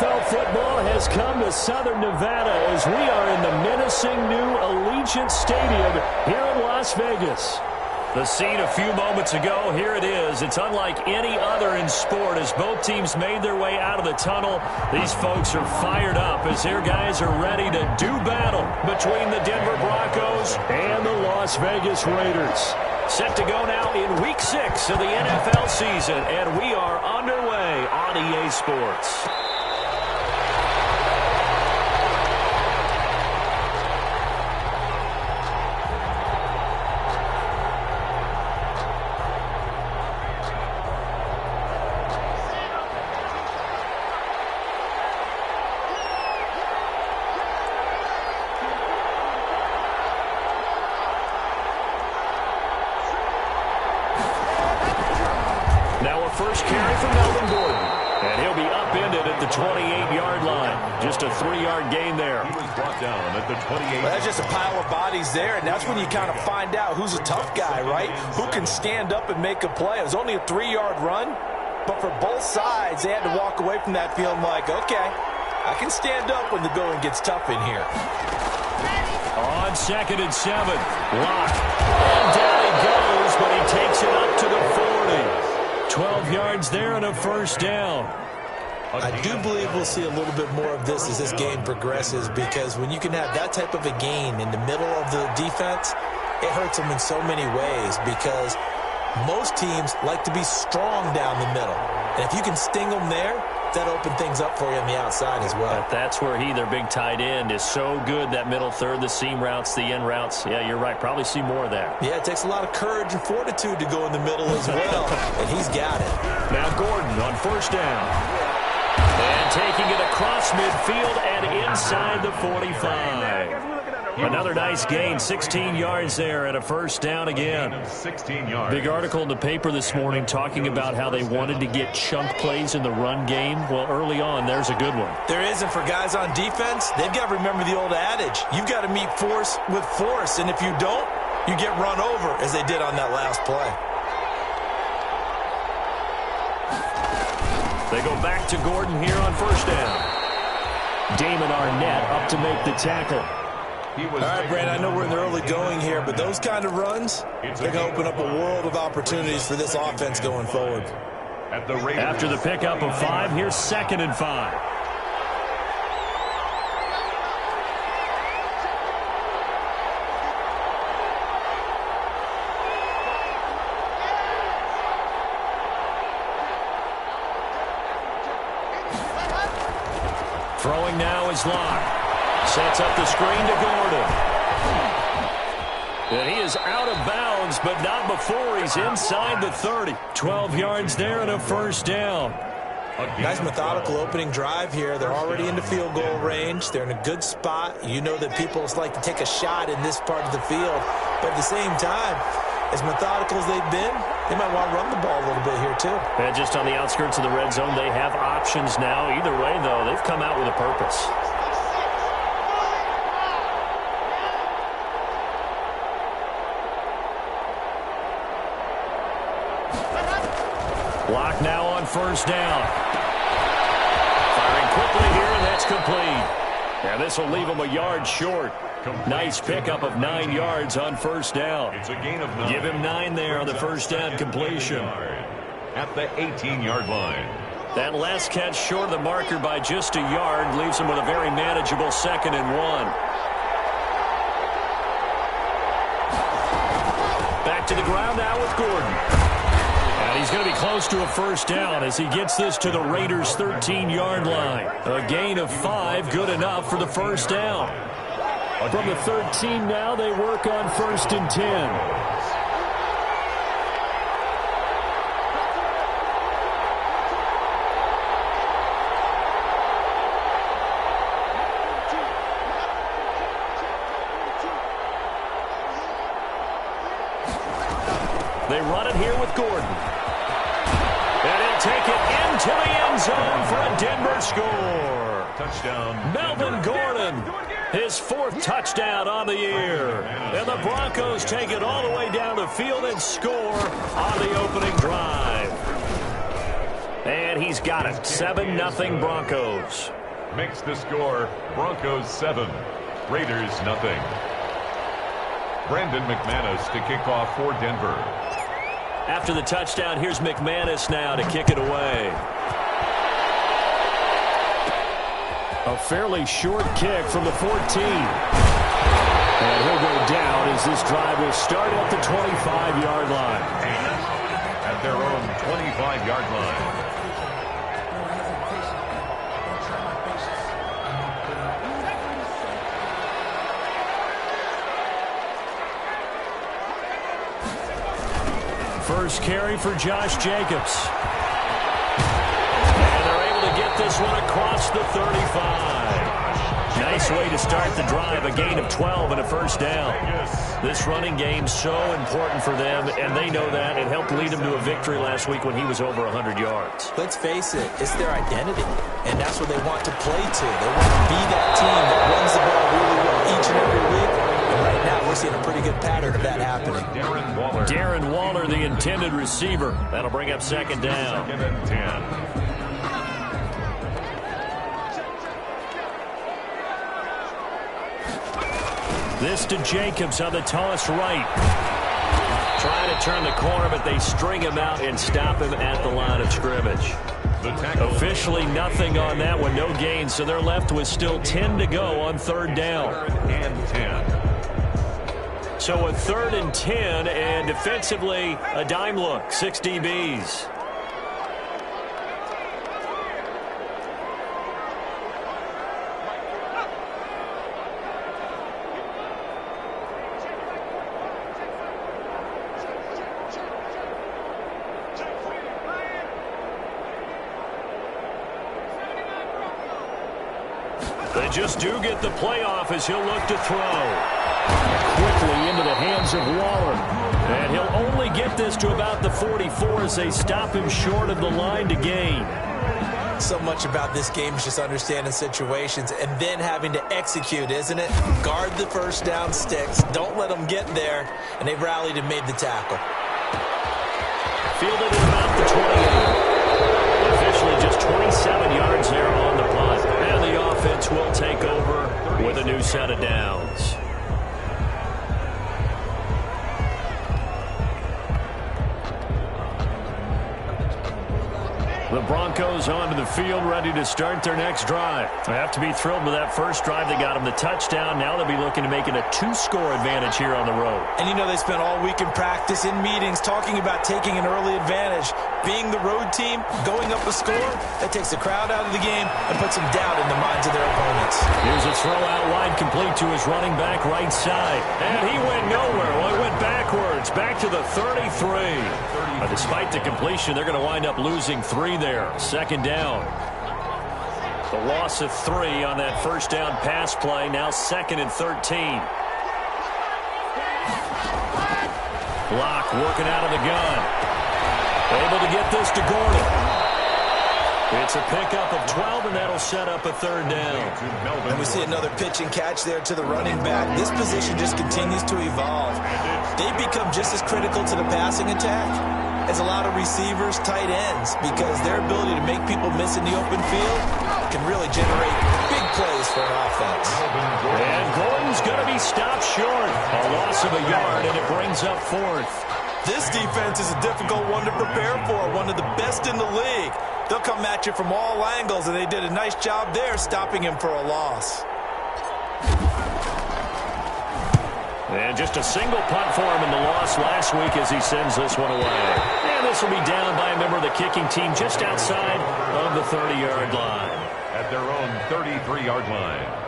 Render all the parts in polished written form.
NFL football has come to Southern Nevada as we are in the menacing new Allegiant Stadium here in Las Vegas. The scene a few moments ago, here it is. It's unlike any other in sport as both teams made their way out of the tunnel. These folks are fired up as their guys are ready to do battle between the Denver Broncos and the Las Vegas Raiders. Set to go now in Week 6 of the NFL season, and we are underway on EA Sports. First carry for Melvin Gordon. And he'll be upended at the 28-yard line. Just a 3-yard gain there. He was brought down at the 28. Well, that's just a pile of bodies there, and that's when you kind of find out who's a tough guy, right? Who can stand up and make a play. It was only a 3-yard run, but for both sides, they had to walk away from that field like, okay, I can stand up when the going gets tough in here. On 2nd and 7, Locke. And down he goes, but he takes it up to the 40. 12 yards there and a first down. I do believe we'll see a little bit more of this as this game progresses, because when you can have that type of a gain in the middle of the defense, it hurts them in so many ways, because most teams like to be strong down the middle. And if you can sting them there, that opens things up for you on the outside as well. But that's where their big tight end, is so good, that middle third, the seam routes, the end routes. Yeah, you're right. Probably see more of that. Yeah, it takes a lot of courage and fortitude to go in the middle as well, and he's got it. Now Gordon on first down. And taking it across midfield and inside the 45. Another nice gain, 16 yards there and a first down again. 16 yards. Big article in the paper this morning talking about how they wanted to get chunk plays in the run game. Well, early on, there's a good one. There is, and for guys on defense, they've got to remember the old adage. You've got to meet force with force, and if you don't, you get run over, as they did on that last play. They go back to Gordon here on first down. Damon Arnett up to make the tackle. All right, Brad, I know we're in the early going here, but those kind of runs, they're going to open up a world of opportunities for this offense going forward. After the pickup of 5, here's 2nd and 5. Throwing now is Locke. Sets up the screen to Gordon. And he is out of bounds, but not before he's inside the 30. 12 yards there and a first down. Nice methodical opening drive here. They're already into field goal range. They're in a good spot. You know that people like to take a shot in this part of the field. But at the same time, as methodical as they've been, they might want to run the ball a little bit here too. And just on the outskirts of the red zone, they have options now. Either way, though, they've come out with a purpose. Locke now on first down. Firing quickly here, and that's complete. And this will leave him a yard short. Nice pickup of 9 yards on first down. It's a gain of 9. Give him 9 there on the first down completion. At the 18-yard line. That last catch short of the marker by just a yard leaves him with a very manageable 2nd and 1. Back to the ground now with Gordon. And he's going to be close to a first down as he gets this to the Raiders' 13-yard line. A gain of 5, good enough for the first down. From the 13 now, they work on 1st and 10. They run it here with Gordon. And he'll take it into the end zone for a Denver score. Touchdown. Melvin Gordon, his 4th touchdown on the year. And the Broncos take it all the way down the field and score on the opening drive. And he's got it. 7-0 Broncos. Makes the score Broncos 7, Raiders 0. Brandon McManus to kick off for Denver. After the touchdown, here's McManus now to kick it away. A fairly short kick from the 14. And he'll go down as this drive will start at the 25-yard line. At their own 25-yard line. First carry for Josh Jacobs. And they're able to get this one across the 35. Nice way to start the drive, a gain of 12 and a first down. This running game so important for them, and they know that. It helped lead them to a victory last week when he was over 100 yards. Let's face it, it's their identity, and that's what they want to play to. They want to be that team that runs the ball really well each and every week. And right now, we're seeing a pretty good pattern of that happening. Darren Waller, the intended receiver. That'll bring up second down. 2nd and 10. This to Jacobs on the toss right. Trying to turn the corner, but they string him out and stop him at the line of scrimmage. Officially nothing on that one, no gain, so they're left with still 10 to go on third down. 3rd and 10. So a 3rd and 10, and defensively a dime look, 6 DBs. They just do get the playoff as he'll look to throw. Quickly into the hands of Waller. And he'll only get this to about the 44 as they stop him short of the line to gain. So much about this game is just understanding situations and then having to execute, isn't it? Guard the first down sticks. Don't let them get there. And they rallied and made the tackle. Fielded at about the 28. Officially just 27 yards there on the punt. And the offense will take over with a new set of downs. The Broncos onto the field, ready to start their next drive. They have to be thrilled with that first drive. They got them the touchdown. Now they'll be looking to make it a 2-score advantage here on the road. And you know they spent all week in practice, in meetings, talking about taking an early advantage. Being the road team, going up a score, that takes the crowd out of the game and puts some doubt in the minds of their opponents. Here's a throw out wide, complete to his running back right side. And he went nowhere. Well, he went backwards, back to the 33. Despite the completion, they're going to wind up losing 3 there. Second down. The loss of 3 on that first down pass play. Now 2nd and 13. Block working out of the gun. Able to get this to Gordon. It's a pickup of 12, and that'll set up a 3rd down. And we see another pitch and catch there to the running back. This position just continues to evolve. They become just as critical to the passing attack as a lot of receivers, tight ends, because their ability to make people miss in the open field can really generate big plays for an offense. And Gordon's going to be stopped short. A loss of a yard, and it brings up 4th. This defense is a difficult one to prepare for, one of the best in the league. They'll come at you from all angles, and they did a nice job there stopping him for a loss. And just a single punt for him in the loss last week as he sends this one away. And this will be down by a member of the kicking team just outside of the 30-yard line. At their own 33-yard line.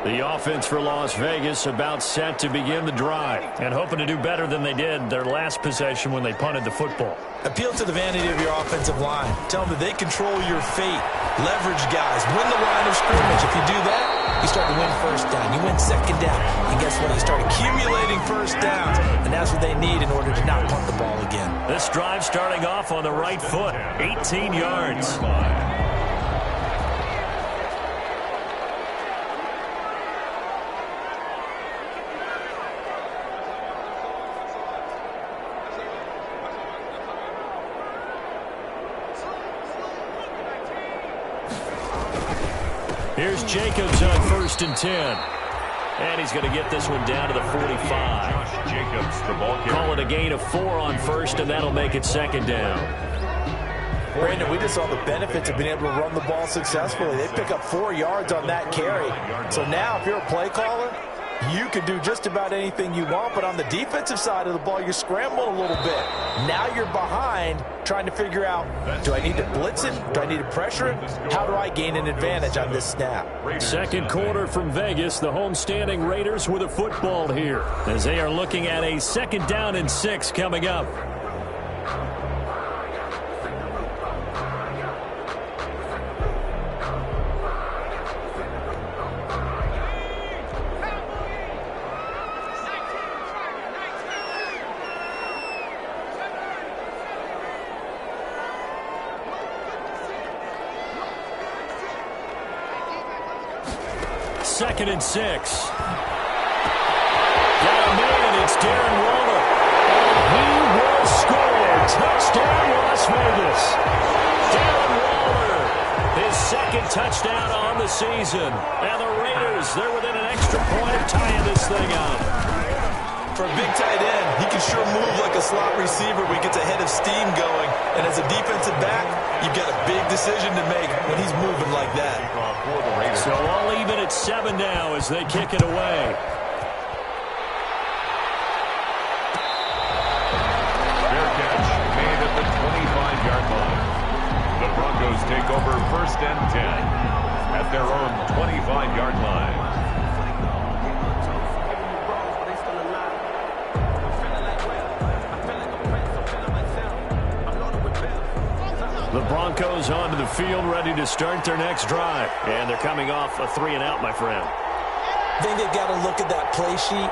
The offense for Las Vegas about set to begin the drive and hoping to do better than they did their last possession when they punted the football. Appeal to the vanity of your offensive line. Tell them that they control your fate. Leverage guys. Win the line of scrimmage. If you do that, you start to win first down. You win second down. And guess what? You start accumulating first downs. And that's what they need in order to not punt the ball again. This drive starting off on the right foot. 18 yards. Here's Jacobs on 1st and 10. And he's going to get this one down to the 45. Josh Jacobs, the ball carrier. Call it a gain of 4 on 1st, and that'll make it 2nd down. Brandon, we just saw the benefits of being able to run the ball successfully. They pick up 4 yards on that carry. So now if you're a play caller, you can do just about anything you want, but on the defensive side of the ball, you're scrambling a little bit. Now you're behind trying to figure out, do I need to blitz it? Do I need to pressure it? How do I gain an advantage on this snap? Second quarter from Vegas. The homestanding Raiders with a football here as they are looking at a 2nd down and 6 coming up. Second and 6. Got a man. It's Darren Waller. And he will score. Touchdown, Las Vegas. Darren Waller, his 2nd touchdown on the season. And the Raiders, they're within an extra point of tying this thing up. For a big tight end, he can sure move like a slot receiver when he gets a head of steam going. And as a defensive back, you've got a big decision to make when he's moving like that. So all even at 7 now as they kick it away. Fair catch made at the 25-yard line. The Broncos take over 1st and 10 at their own 25-yard line. The Broncos onto the field, ready to start their next drive. And they're coming off a 3-and-out, my friend. I think they've got to look at that play sheet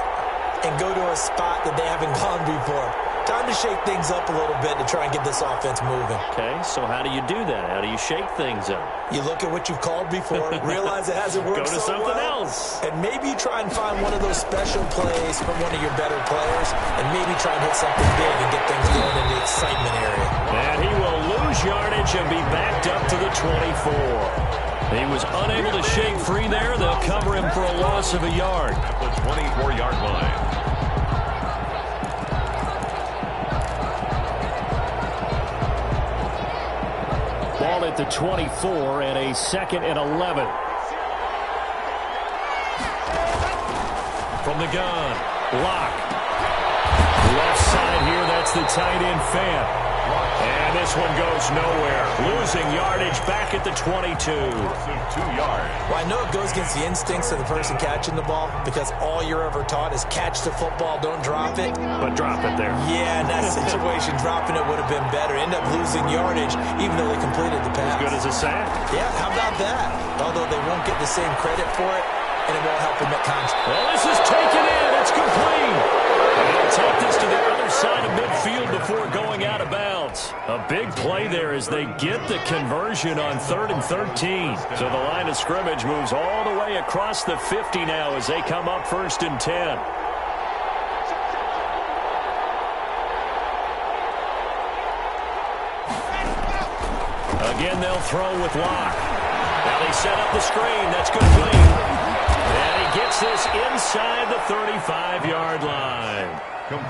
and go to a spot that they haven't gone before. Time to shake things up a little bit to try and get this offense moving. Okay, so how do you do that? How do you shake things up? You look at what you've called before, realize it hasn't worked Go to so something well, else. and maybe you try and find one of those special plays from one of your better players, and maybe try and hit something big and get things going in the excitement area. And he will lose yardage and be backed up to the 24. He was unable to shake free there. They'll cover him for a loss of a yard. At the 24-yard line. Ball at the 24 and a 2nd and 11. From the gun, Lock. Left side here, that's the tight end Fant. And this one goes nowhere. Losing yardage back at the 22. 2 yards. Well, I know it goes against the instincts of the person catching the ball because all you're ever taught is catch the football, don't drop it. But drop it there. Yeah, in that situation, dropping it would have been better. End up losing yardage even though they completed the pass. As good as a sack. Yeah, how about that? Although they won't get the same credit for it, and it won't help them at times. Well, this is taken in. It's complete. And they'll take this to the other side of midfield before going out of bounds. A big play there as they get the conversion on 3rd and 13. So the line of scrimmage moves all the way across the 50 now as they come up 1st and 10. Again, they'll throw with Locke. Now they set up the screen. That's complete. And he gets this inside the 35-yard line.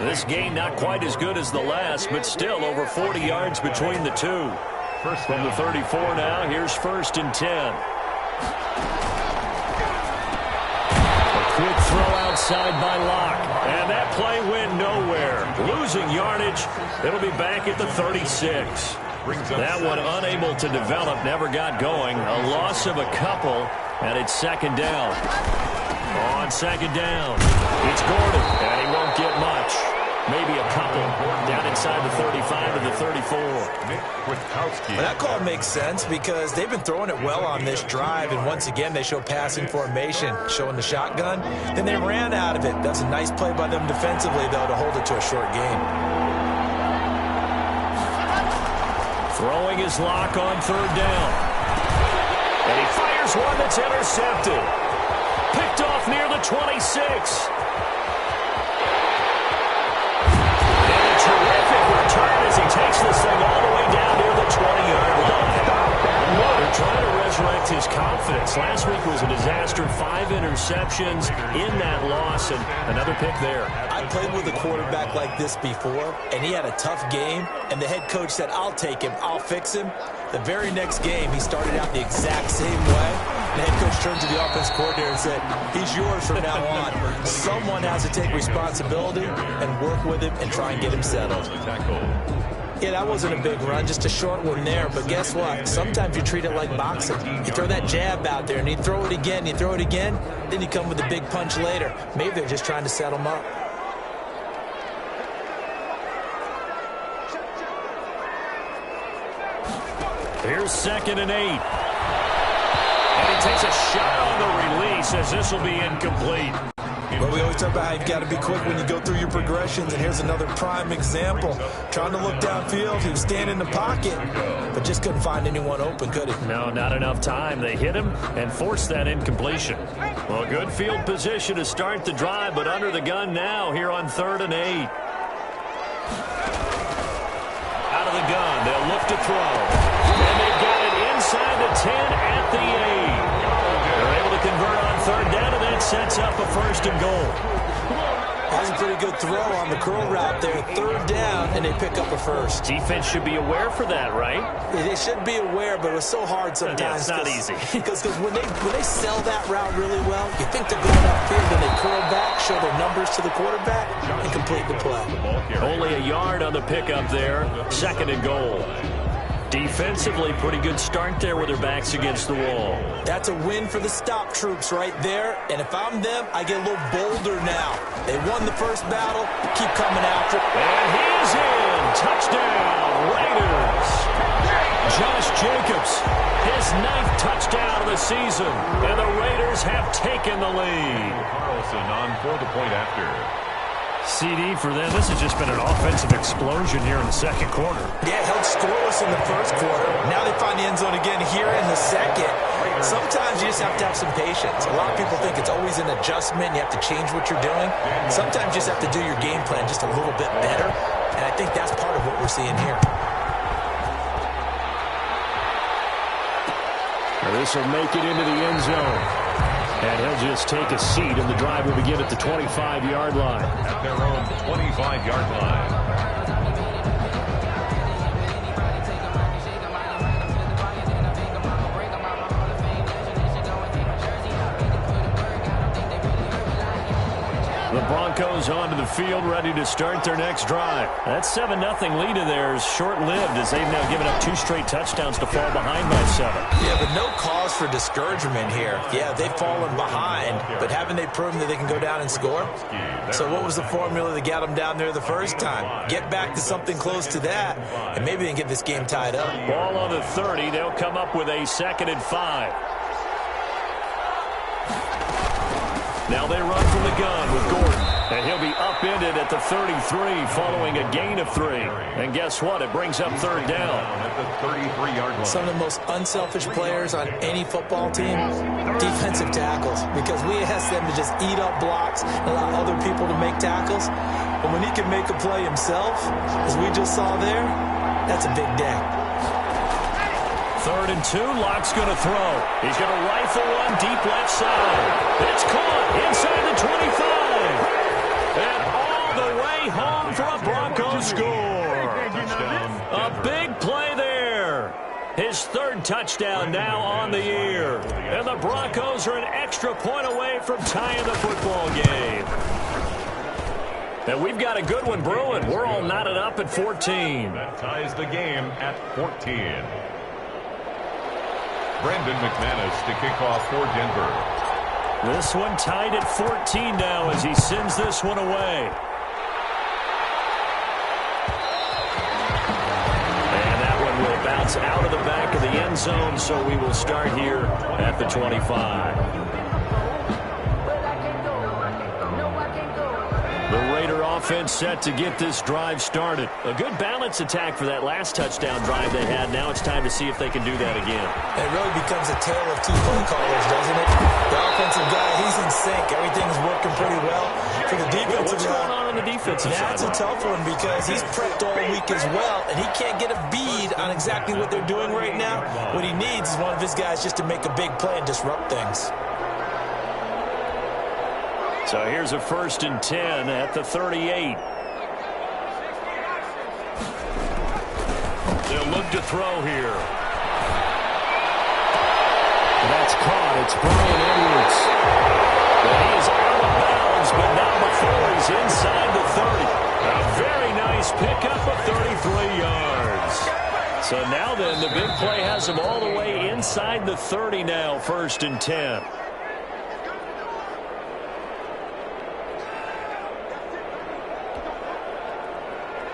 This game not quite as good as the last, but still over 40 yards between the two. From the 34 now, here's 1st and 10. A quick throw outside by Locke. And that play went nowhere. Losing yardage. It'll be back at the 36. That one unable to develop, never got going. A loss of a couple, and it's 2nd down. On 2nd down, it's Gordon, and he won't get much. Maybe a couple down inside the 35 to the 34. Well, that call makes sense because they've been throwing it well on this drive, and once again they show passing formation, showing the shotgun. Then they ran out of it. That's a nice play by them defensively, though, to hold it to a short gain. Throwing his Lock on 3rd down. And he fires one that's intercepted. Picked off near the 26. And a terrific return as he takes this thing all the way down near the 20-yard line. They're trying to rest resurrect his confidence? Last week was a disaster. 5 interceptions in that loss, and another pick there. I played with a quarterback like this before, and he had a tough game, and the head coach said, I'll take him, I'll fix him. The very next game, he started out the exact same way. The head coach turned to the offense coordinator and said, he's yours from now on. Someone has to take responsibility and work with him and try and get him settled. Yeah, that wasn't a big run, just a short one there. But guess what? Sometimes you treat it like boxing. You throw that jab out there, and you throw it again, then you come with a big punch later. Maybe they're just trying to set him up. Here's 2nd and 8. And he takes a shot on the release as this will be incomplete. Well, we always talk about how you've got to be quick when you go through your progressions, and here's another prime example. Trying to look downfield, he was standing in the pocket, but just couldn't find anyone open, could he? No, not enough time. They hit him and forced that incompletion. Well, good field position to start the drive, but under the gun now here on 3rd and 8. Out of the gun, they'll look to throw. And they've got it inside the 10 at the 8. They're able to convert on 3rd down, and that sets up a 1st and goal. That was a pretty good throw on the curl route there. 3rd down, and they pick up a 1st. Defense should be aware for that, right? They should be aware, but it was so hard sometimes. Yeah, it's not easy. Because when they sell that route really well, you think they're going upfield, and they curl back, show their numbers to the quarterback, and complete the play. Only a yard on the pickup there. 2nd and goal. Defensively, pretty good start there with their backs against the wall. That's a win for the stop troops right there. And if I'm them, I get a little bolder now. They won the first battle. Keep coming after it. And he's in. Touchdown, Raiders. Josh Jacobs, his 9th touchdown of the season. And the Raiders have taken the lead. Carlson on for the point after. CD for them. This has just been an offensive explosion here in the 2nd quarter. Yeah, held scoreless in the 1st quarter. Now they find the end zone again here in the 2nd. Sometimes you just have to have some patience. A lot of people think it's always an adjustment. You have to change what you're doing. Sometimes you just have to do your game plan just a little bit better. And I think that's part of what we're seeing here. Now this will make it into the end zone. And he'll just take a seat, and the drive will begin at the 25-yard line. At their own 25-yard line. The Broncos onto the field, ready to start their next drive. That 7-0 lead of theirs short-lived as they've now given up 2 straight touchdowns to fall behind by 7. Yeah, but no cause for discouragement here. Yeah, they've fallen behind, but haven't they proven that they can go down and score? So what was the formula that got them down there the first time? Get back to something close to that, and maybe they can get this game tied up. Ball on the 30. They'll come up with a 2nd and 5. Now they run from the gun with Gordon. And he'll be upended at the 33 following a gain of 3. And guess what? It brings up 3rd down. At the 33-yard line. Some of the most unselfish players on any football team, defensive tackles. Because we ask them to just eat up blocks and allow other people to make tackles. But when he can make a play himself, as we just saw there, that's a big day. 3rd and 2. Locke's going to throw. He's going to rifle one deep left side. It's caught inside the 25. And all the way home for a Broncos score. A big play there. His 3rd touchdown now on the year. And the Broncos are an extra point away from tying the football game. And we've got a good one brewing. We're all knotted up at 14. That ties the game at 14. Brandon McManus to kick off for Denver. This one tied at 14 now as he sends this one away. And that one will bounce out of the back of the end zone, so we will start here at the 25. The Raider offense set to get this drive started. A good balance attack for that last touchdown drive they had. Now it's time to see if they can do that again. It really becomes a tale of two play callers, doesn't it? The offensive guy, he's in sync. Everything's working pretty well. For the defensive guy, what's going on the defensive side? That's a tough one because he's prepped all week as well, and he can't get a bead on exactly what they're doing right now. What he needs is one of his guys just to make a big play and disrupt things. So here's a 1st and 10 at the 38. They'll look to throw here. That's caught. It's Brian Edwards. And he is out of bounds, but now before he's inside the 30. A very nice pickup of 33 yards. So now then, the big play has him all the way inside the 30 now, 1st and 10.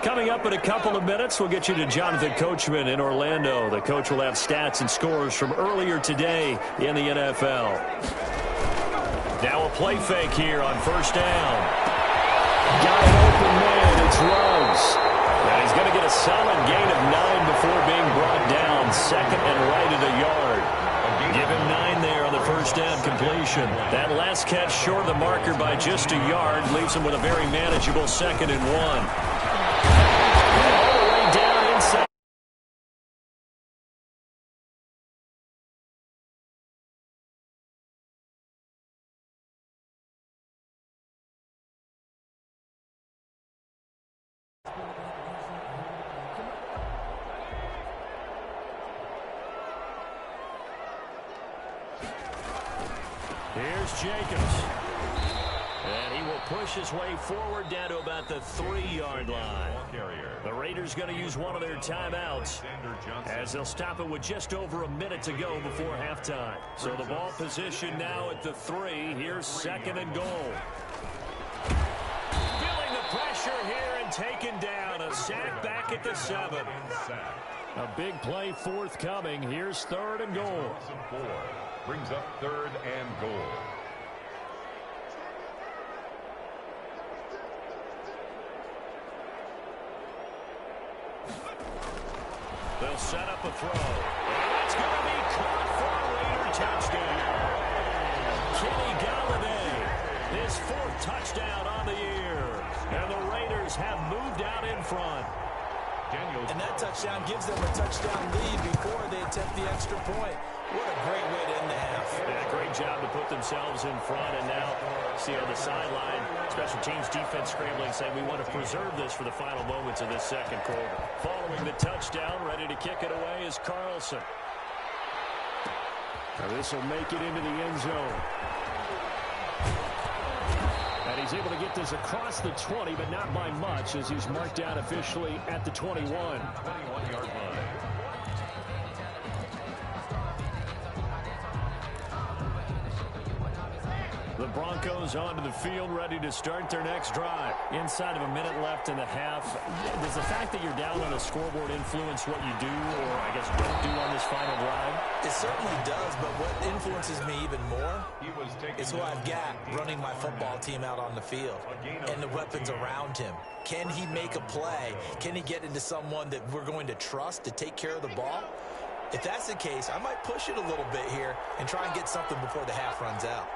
Coming up in a couple of minutes, we'll get you to Jonathan Coachman in Orlando. The coach will have stats and scores from earlier today in the NFL. Now a play fake here on 1st down. Got an open man. It's Ruggs. And he's going to get a solid gain of 9 before being brought down. 2nd and right at a yard. Give him 9 there on the 1st down completion. That last catch short of the marker by just a yard leaves him with a very manageable 2nd and 1. All the way down inside. Here's Jacobs. And he will push his way forward down to about the 3-yard line. The Raiders going to use one of their timeouts as they'll stop it with just over a minute to go before halftime. So the ball position now at the 3. Here's 2nd and goal. Feeling the pressure here and taken down. A sack back at the 7. A big play forthcoming. Here's 3rd and goal. Brings up 3rd and goal. They'll set up a throw. And it's going to be caught for a Raider touchdown. Kenny Galladay, his 4th touchdown on the year. And the Raiders have moved out in front. And that touchdown gives them a touchdown lead before they attempt the extra point. What a great way to end the half. Yeah, great job to put themselves in front. And now, see on the sideline, special teams defense scrambling, saying we want to preserve this for the final moments of this 2nd quarter. Following the touchdown, ready to kick it away is Carlson. Now this will make it into the end zone. And he's able to get this across the 20, but not by much, as he's marked out officially at the 21. 21-yard line. The Broncos onto the field, ready to start their next drive. Inside of a minute left in the half. Does the fact that you're down on the scoreboard influence what you do, or I guess don't do on this final drive? It certainly does, but what influences me even more is who I've got running my football team out on the field and the weapons around him. Can he make a play? Can he get into someone that we're going to trust to take care of the ball? If that's the case, I might push it a little bit here and try and get something before the half runs out.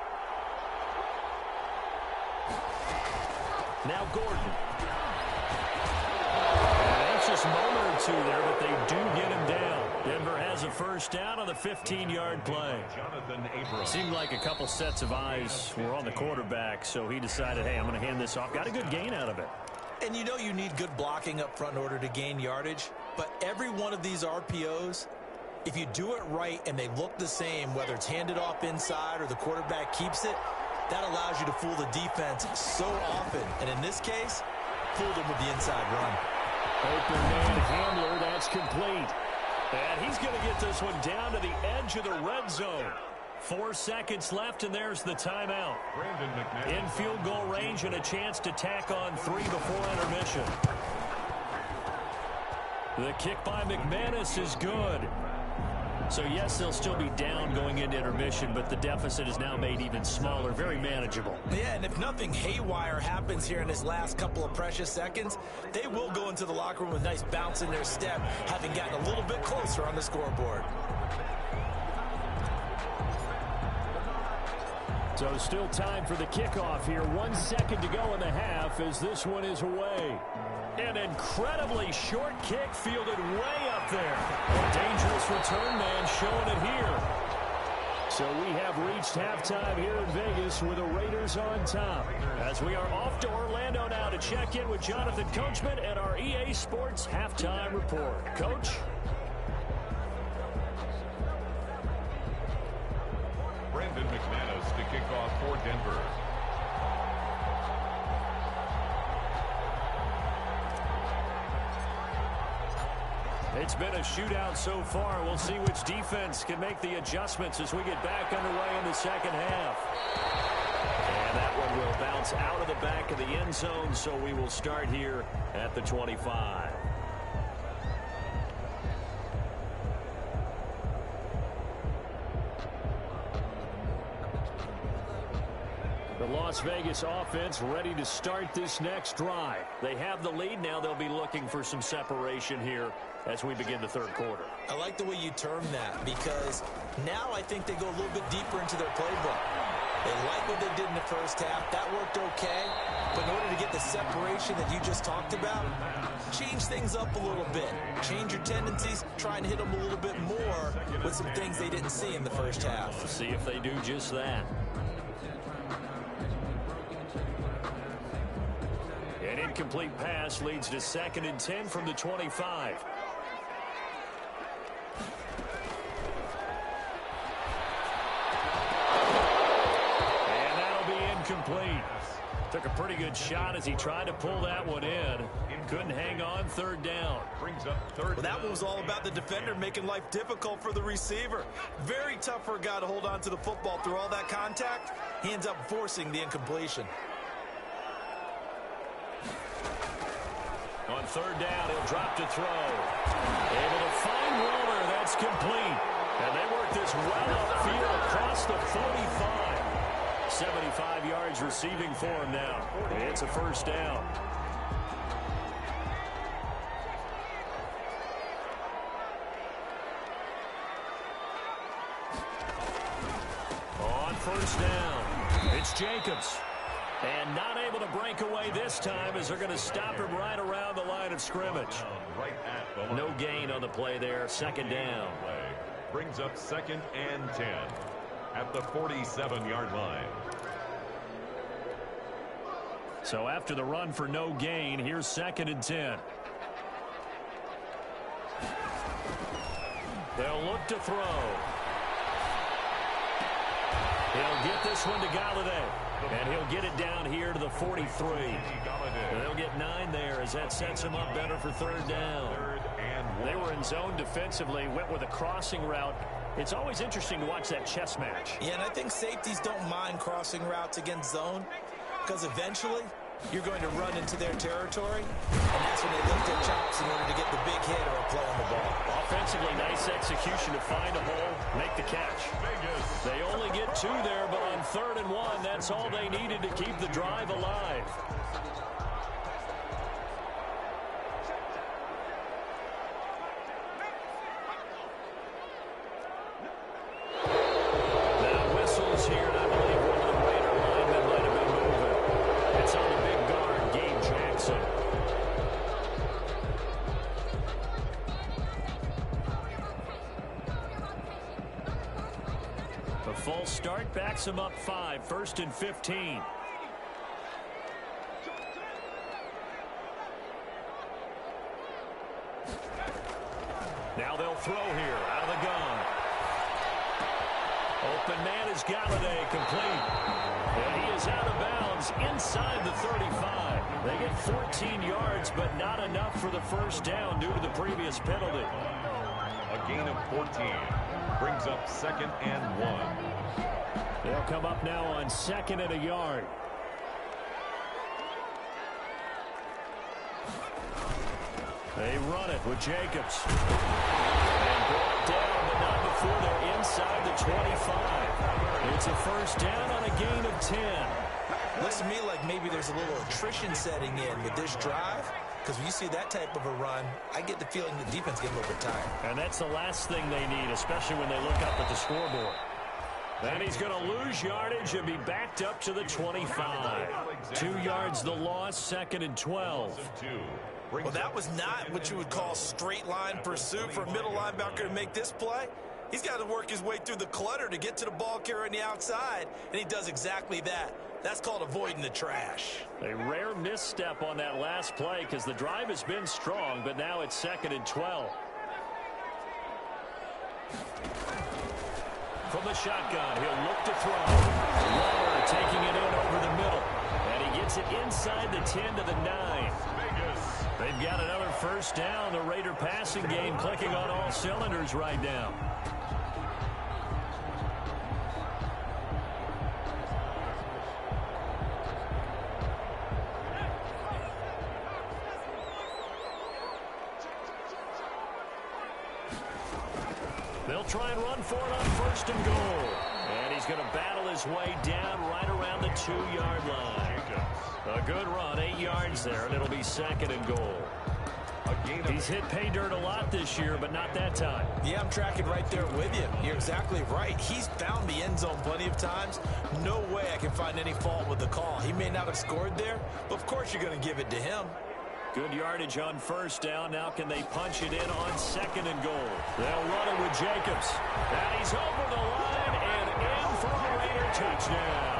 Now Gordon. An anxious moment or two there, but they do get him down. Denver has a 1st down on the 15-yard play. Seemed like a couple sets of eyes were on the quarterback, so he decided, hey, I'm going to hand this off. Got a good gain out of it. And you know you need good blocking up front in order to gain yardage, but every one of these RPOs, if you do it right and they look the same, whether it's handed off inside or the quarterback keeps it, that allows you to fool the defense so often. And in this case, fooled them with the inside run. Open man Hamler, that's complete. And he's going to get this one down to the edge of the red zone. 4 seconds left, and there's the timeout. In field goal range and a chance to tack on 3 before intermission. The kick by McManus is good. So, yes, they'll still be down going into intermission, but the deficit is now made even smaller, very manageable. Yeah, and if nothing haywire happens here in this last couple of precious seconds, they will go into the locker room with a nice bounce in their step, having gotten a little bit closer on the scoreboard. So still time for the kickoff here. 1 second to go in the half as this one is away. An incredibly short kick fielded way up there. A dangerous return man showing it here. So we have reached halftime here in Vegas with the Raiders on top. As we are off to Orlando now to check in with Jonathan Coachman and our EA Sports Halftime Report. Coach? Brandon McManus to kick off for Denver. It's been a shootout so far. We'll see which defense can make the adjustments as we get back underway in the second half. And that one will bounce out of the back of the end zone, so we will start here at the 25. The Las Vegas offense ready to start this next drive. They have the lead. Now they'll be looking for some separation here as we begin the third quarter. I like the way you term that because now I think they go a little bit deeper into their playbook. They like what they did in the first half. That worked okay. But in order to get the separation that you just talked about, change things up a little bit. Change your tendencies. Try and hit them a little bit more with some things they didn't see in the first half. We'll see if they do just that. An incomplete pass leads to 2nd and 10 from the 25. And that'll be incomplete. Took a pretty good shot as he tried to pull that one in. Couldn't hang on. 3rd down. Brings up 3rd. Well, that one was all about the defender making life difficult for the receiver. Very tough for a guy to hold on to the football through all that contact. He ends up forcing the incompletion. On 3rd down, he'll drop to throw. Able to find Waller. That's complete. And they work this well upfield across the 45. 75 yards receiving for him now. It's a 1st down. On 1st down, it's Jacobs. And not able to break away this time as they're going to stop him right around the line of scrimmage. Right at the line. No gain on the play there. 2nd down. Brings up 2nd and 10 at the 47-yard line. So after the run for no gain, here's 2nd and 10. They'll look to throw. He'll get this one to Galladay. And he'll get it down here to the 43. And they'll get 9 there as that sets him up better for 3rd down. They were in zone defensively, went with a crossing route. It's always interesting to watch that chess match. Yeah, and I think safeties don't mind crossing routes against zone because eventually you're going to run into their territory, and that's when they lift their chops in order to get the big hit or a play on the ball. Offensively, nice execution to find a hole, make the catch. They only get 2 there, but on 3rd and 1, that's all they needed to keep the drive alive. Now whistles here, and I believe one of the Raider linemen might have been moving. It's on the big guard, Gabe Jackson. A false start backs him up 5, 1st and 15. Now they'll throw here out of the gun. Open man is Galladay, complete. And he is out of bounds inside the 35. They get 14 yards, but not enough for the 1st down due to the previous penalty. A gain of 14 brings up 2nd and 1. They'll come up now on 2nd and a yard. They run it with Jacobs. And brought down, but not before they're inside the 25. It's a first down on a gain of 10. Looks to me like maybe there's a little attrition setting in with this drive, because when you see that type of a run, I get the feeling the defense gets a little bit tired. And that's the last thing they need, especially when they look up at the scoreboard. And he's going to lose yardage and be backed up to the 25. 2 yards the loss, 2nd and 12. Well, that was not what you would call straight line pursuit for a middle linebacker to make this play. He's got to work his way through the clutter to get to the ball carrier on the outside, and he does exactly that. That's called avoiding the trash. A rare misstep on that last play because the drive has been strong, but now it's 2nd and 12. From the shotgun, he'll look to throw. Waller taking it in over the middle. And he gets it inside the 10 to the 9. They've got another first down. The Raider passing game clicking on all cylinders right now. They'll try and run for it on 1st and goal. And he's going to battle his way down right around the 2-yard line. A good run, 8 yards there, and it'll be 2nd and goal. He's hit pay dirt a lot this year, but not that time. Yeah, I'm tracking right there with you. You're exactly right. He's found the end zone plenty of times. No way I can find any fault with the call. He may not have scored there, but of course you're going to give it to him. Good yardage on 1st down. Now can they punch it in on 2nd and goal? They'll run it with Jacobs. And he's over the line and in for a Raider touchdown.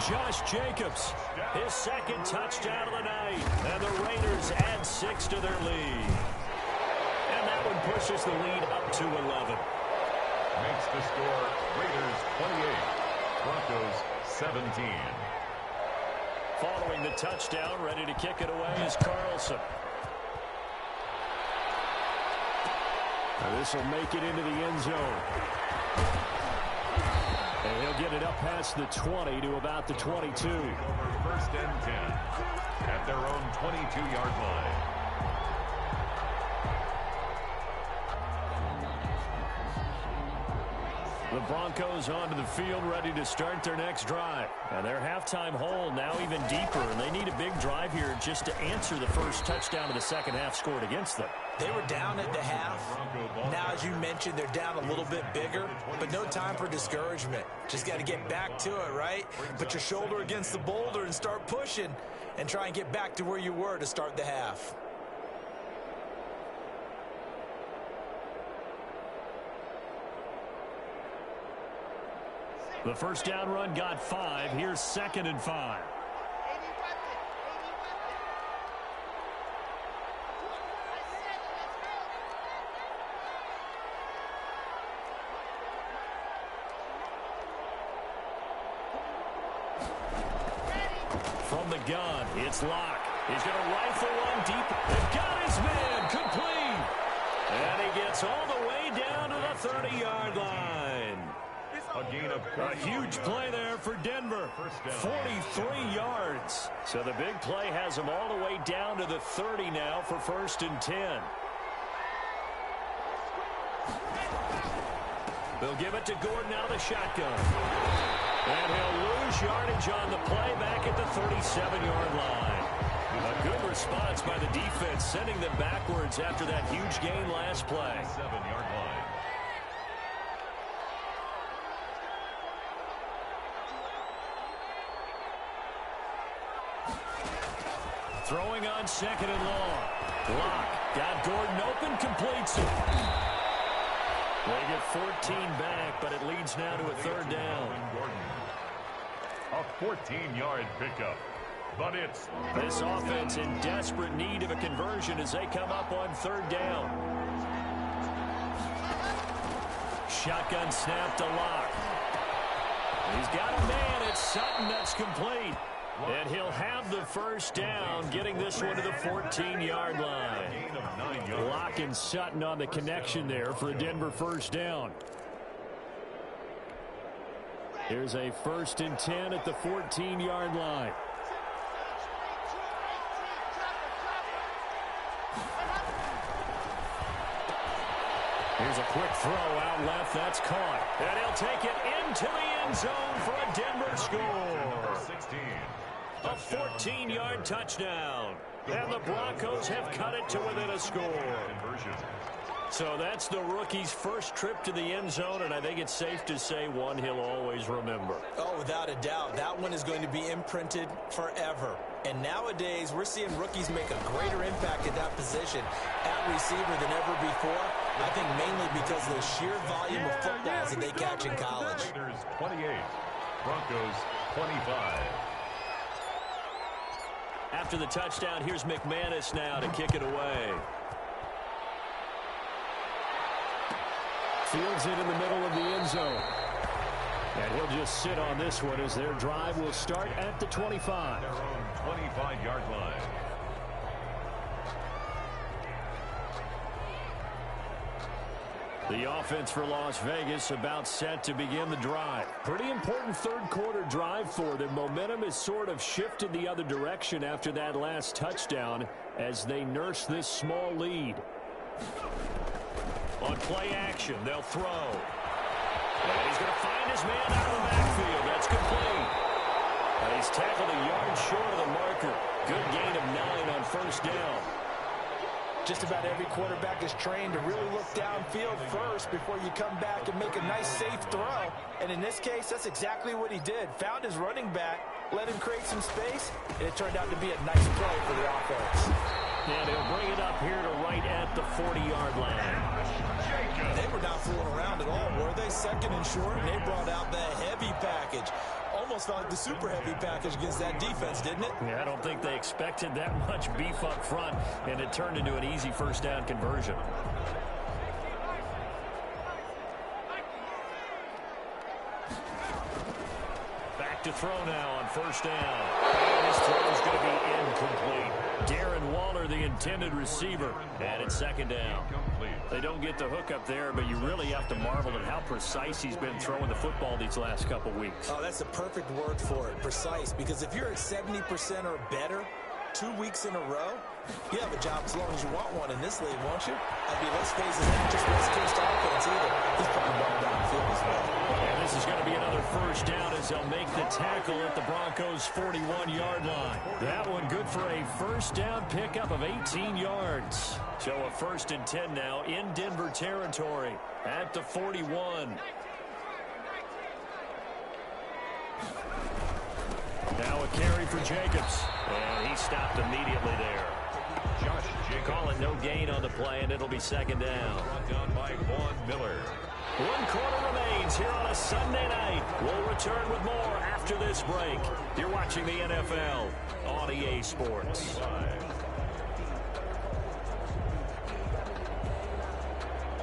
Josh Jacobs, his 2nd touchdown of the night. And the Raiders add 6 to their lead. And that one pushes the lead up to 11. Makes the score Raiders 28, Broncos 17. Following the touchdown, ready to kick it away is Carlson. This will make it into the end zone. And he'll get it up past the 20 to about the 22. Over 1st and 10 at their own 22-yard line. The Broncos onto the field, ready to start their next drive. And their halftime hole now even deeper, and they need a big drive here just to answer the first touchdown of the second half scored against them. They were down at the half. Now, as you mentioned, they're down a little bit bigger, but no time for discouragement. Just got to get back to it, right? Put your shoulder against the boulder and start pushing and try and get back to where you were to start the half. The first down run got 5. Here's 2nd and 5. From the gun, it's Locke. He's going to rifle one deep. They've got his man complete. And he gets all the way down to the 30-yard line. A huge play there for Denver. 43 yards. So the big play has him all the way down to the 30 now for 1st and 10. They'll give it to Gordon out of the shotgun. And he'll lose yardage on the play back at the 37-yard line. A good response by the defense, sending them backwards after that huge gain last play. 7-yard line. Throwing on 2nd and long. Locke got Gordon open, completes it. They get 14 back, but it leads now to a 3rd down. A 14-yard pickup, but it's... This offense in desperate need of a conversion as they come up on 3rd down. Shotgun snap to Locke. He's got a man. It's Sutton that's complete. And he'll have the first down, getting this one to the 14-yard line. Locke and Sutton on the connection there for a Denver first down. Here's a 1st and 10 at the 14-yard line. Here's a quick throw out left. That's caught. And he'll take it into the end zone for a Denver score. 16. A 14-yard touchdown. And the Broncos have cut it to within a score. So that's the rookie's first trip to the end zone, and I think it's safe to say one he'll always remember. Oh, without a doubt. That one is going to be imprinted forever. And nowadays, we're seeing rookies make a greater impact at that position at receiver than ever before. I think mainly because of the sheer volume of footballs that they catch in college. Raiders 28, Broncos 25. After the touchdown, here's McManus now to kick it away. Fields it in the middle of the end zone. And he'll just sit on this one as their drive will start at the 25. Their own 25-yard line. The offense for Las Vegas about set to begin the drive. Pretty important third-quarter drive for them. Momentum has sort of shifted the other direction after that last touchdown as they nurse this small lead. On play action, they'll throw. And he's going to find his man out of the backfield. That's complete. And he's tackled a yard short of the marker. Good gain of 9 on first down. Just about every quarterback is trained to really look downfield first before you come back and make a nice, safe throw. And in this case, that's exactly what he did. Found his running back, let him create some space, and it turned out to be a nice play for the offense. And he'll bring it up here to right at the 40-yard line. They were not fooling around at all, were they? Second and short, and they brought out the heavy package. Almost felt like the super heavy package against that defense, didn't it? Yeah, I don't think they expected that much beef up front, and it turned into an easy first down conversion. Back to throw now on first down. And his throw is going to be incomplete. Darren Waller, the intended receiver, and it's second down. They don't get the hook up there, but you really have to marvel at how precise he's been throwing the football these last couple weeks. Oh, that's the perfect word for it, precise, because if you're at 70% or better 2 weeks in a row, you have a job as long as you want one in this league, won't you? I mean, let's face it, it's not just West Coast offense either. He's putting the ball downfield as well. And this is going to be another first down as they'll make the tackle at the Broncos' 41-yard line. That one good for a first down pickup of 18 yards. So a 1st and 10 now in Denver territory at the 41. Now a carry for Jacobs. And he stopped immediately there. Call it no gain on the play, and it'll be second down. Brought down by Von Miller. 1 quarter remains here on a Sunday night. We'll return with more after this break. You're watching the NFL on EA Sports.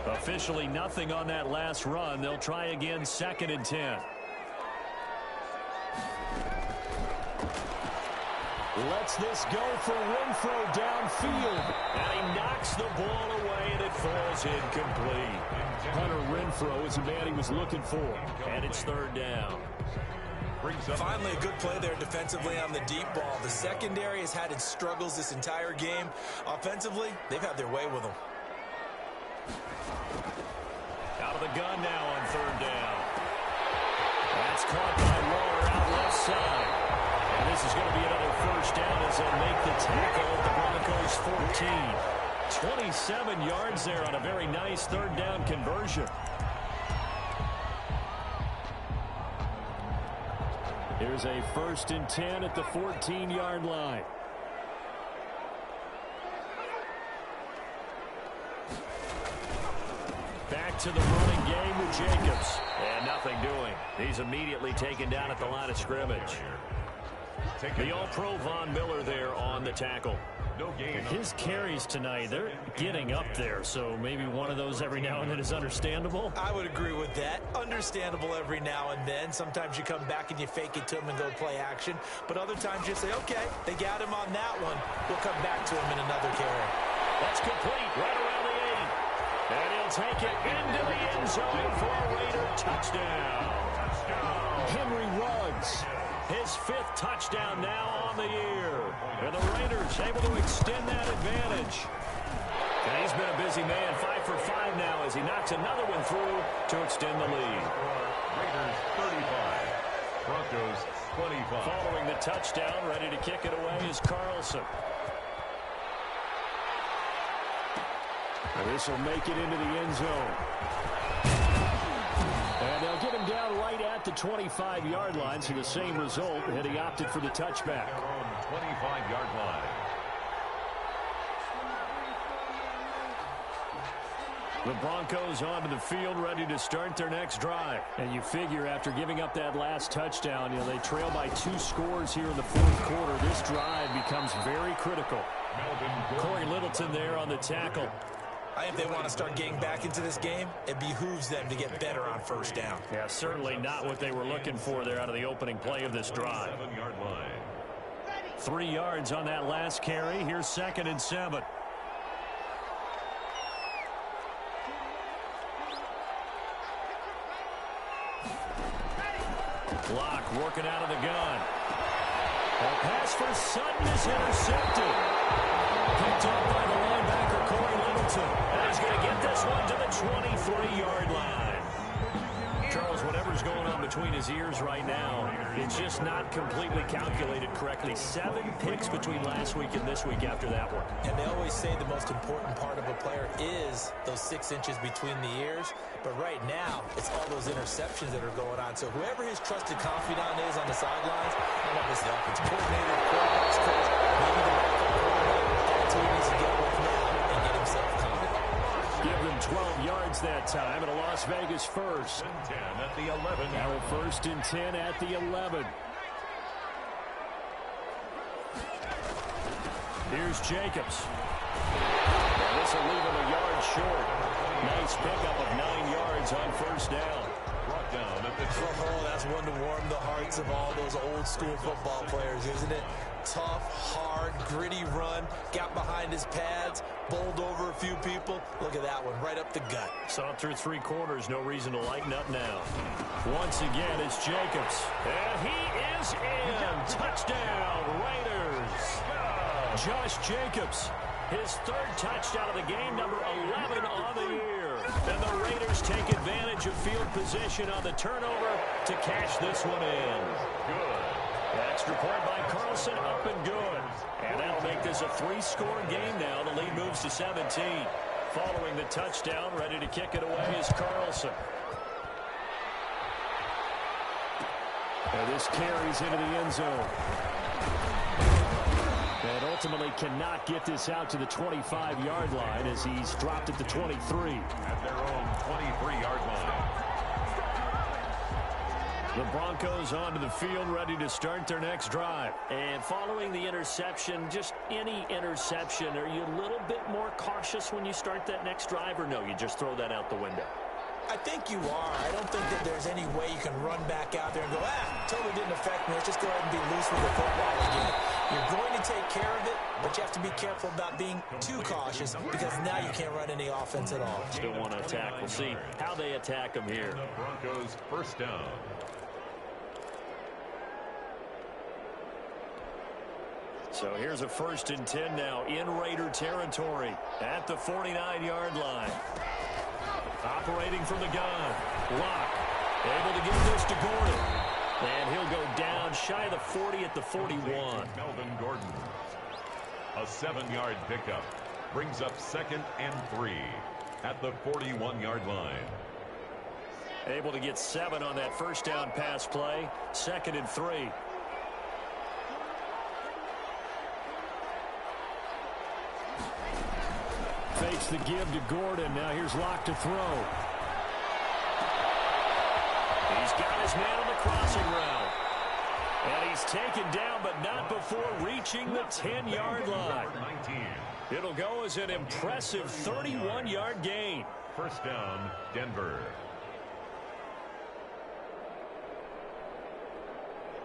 Officially nothing on that last run. They'll try again, 2nd and 10. Lets this go for Renfro downfield. And he knocks the ball away, and it falls incomplete. Hunter Renfro is the man he was looking for. And it's 3rd down. Finally, a good play there defensively on the deep ball. The secondary has had its struggles this entire game. Offensively, they've had their way with them. Out of the gun now on 3rd down. That's caught by Waller out left side. And this is going to be another first down as they'll make the tackle at the Broncos' 14. 27 yards there on a very nice 3rd down conversion. Here's a 1st and 10 at the 14-yard line. Back to the running game with Jacobs. And nothing doing. He's immediately taken down at the line of scrimmage. The All-Pro Von Miller there on the tackle. No gain. His carries tonight, they're getting up there, so maybe one of those every now and then is understandable. I would agree with that. Understandable every now and then. Sometimes you come back and you fake it to him and go play action. But other times you say, okay, they got him on that one. We'll come back to him in another carry. That's complete right around the 8. And he'll take it into the end zone for a Raider touchdown. Henry Ruggs. His 5th touchdown now on the year. And the Raiders able to extend that advantage. And he's been a busy man. 5 for 5 now as he knocks another one through to extend the lead. Raiders 35, Broncos 25. Following the touchdown, ready to kick it away is Carlson. This will make it into the end zone. And they'll get him down right at the 25-yard line, so the same result, and he opted for the touchback. Their own 25-yard line. The Broncos onto the field, ready to start their next drive. And you figure after giving up that last touchdown, they trail by 2 scores here in the fourth quarter. This drive becomes very critical. Corey Littleton there on the tackle. I think they want to start getting back into this game. It behooves them to get better on first down. Yeah, certainly not what they were looking for there out of the opening play of this drive. 7-yard line. 3 yards on that last carry. Here's 2nd and 7. Block working out of the gun. A pass for Sutton is intercepted. Picked up by the linebacker, Corey Littleton. And he's going to get this one to the 23-yard line. Charles, whatever's going on between his ears right now, it's just not completely calculated correctly. 7 picks between last week and this week after that one. And they always say the most important part of a player is those 6 inches between the ears. But right now, it's all those interceptions that are going on. So whoever his trusted confidant is on the sidelines, I don't know if it's the offensive coordinator, quarterback's coach, maybe the backup quarterback, that's who he needs to get with now and get himself confident. Give them 12 yards that time at a Las Vegas first. 10 at the 11. Now a 1st and 10 at the 11. Here's Jacobs. And this will leave him a yard short. Nice pickup of 9 yards on first down. Brought down at the Oh, that's one to warm the hearts of all those old school football players, isn't it? Tough, hard, gritty run. Got behind his pads, bowled over a few people. Look at that one, right up the gut. Saw through 3 quarters, no reason to lighten up now. Once again, it's Jacobs. And he is in. Touchdown, Raiders. Josh Jacobs, his 3rd touchdown of the game, number 11 on the year. And the Raiders take advantage of field position on the turnover to cash this one in. good. Extra point by Carlson, up and good. And that'll make this a 3-score game now. The lead moves to 17. Following the touchdown, ready to kick it away is Carlson. And this carries into the end zone. And ultimately cannot get this out to the 25-yard line as he's dropped at the 23. At their own 23-yard line. The Broncos onto the field, ready to start their next drive. And following the interception, just any interception, are you a little bit more cautious when you start that next drive, or no, you just throw that out the window? I think you are. I don't think that there's any way you can run back out there and go, totally didn't affect me. Let's just go ahead and be loose with the football again. You're going to take care of it, but you have to be careful about being too cautious because now you can't run any offense at all. Still want to attack. We'll see how they attack them here. The Broncos first down. So here's a 1st and 10 now in Raider territory at the 49-yard line. Operating from the gun. Lock. Able to get this to Gordon. And he'll go down shy of the 40 at the 41. Melvin Gordon. A 7-yard pickup. Brings up 2nd and 3 at the 41-yard line. Able to get 7 on that first down pass play. 2nd and 3. Fakes the give to Gordon. Now here's Locke to throw. He's got his man on the crossing route. And he's taken down, but not before reaching the 10-yard line. 19. It'll go as an impressive 31-yard gain. First down, Denver.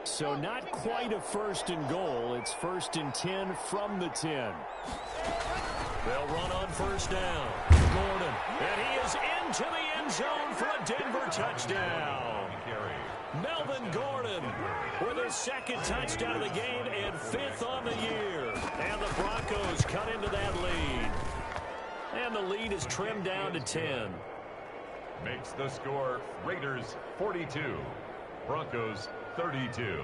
So not quite a 1st and goal. It's 1st and 10 from the 10. They'll run on first down. Gordon. And he is into the end zone for a Denver touchdown. Melvin Gordon with his 2nd touchdown of the game and 5th on the year. And the Broncos cut into that lead. And the lead is trimmed down to 10. Makes the score Raiders 42, Broncos 32.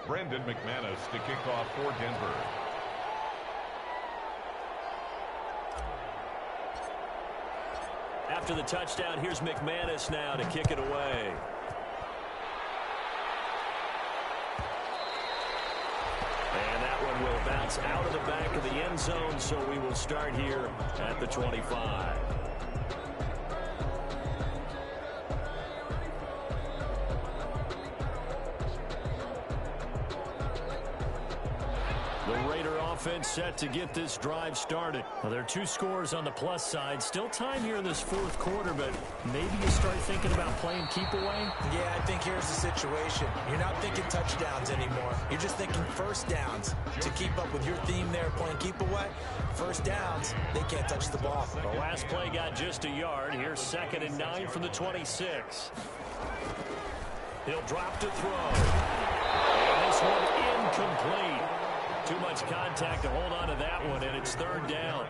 Brandon McManus to kick off for Denver. After the touchdown, here's McManus now to kick it away. And that one will bounce out of the back of the end zone, so we will start here at the 25. The Raider offense set to get this drive started. Well, there are 2 scores on the plus side. Still time here in this fourth quarter, but maybe you start thinking about playing keep away? Yeah, I think here's the situation. You're not thinking touchdowns anymore. You're just thinking first downs. To keep up with your theme there, playing keep away, first downs, they can't touch the ball. The last play got just a yard. Here's 2nd and 9 from the 26. He'll drop to throw. And this one incomplete. Too much contact to hold on to that one, and it's 3rd down.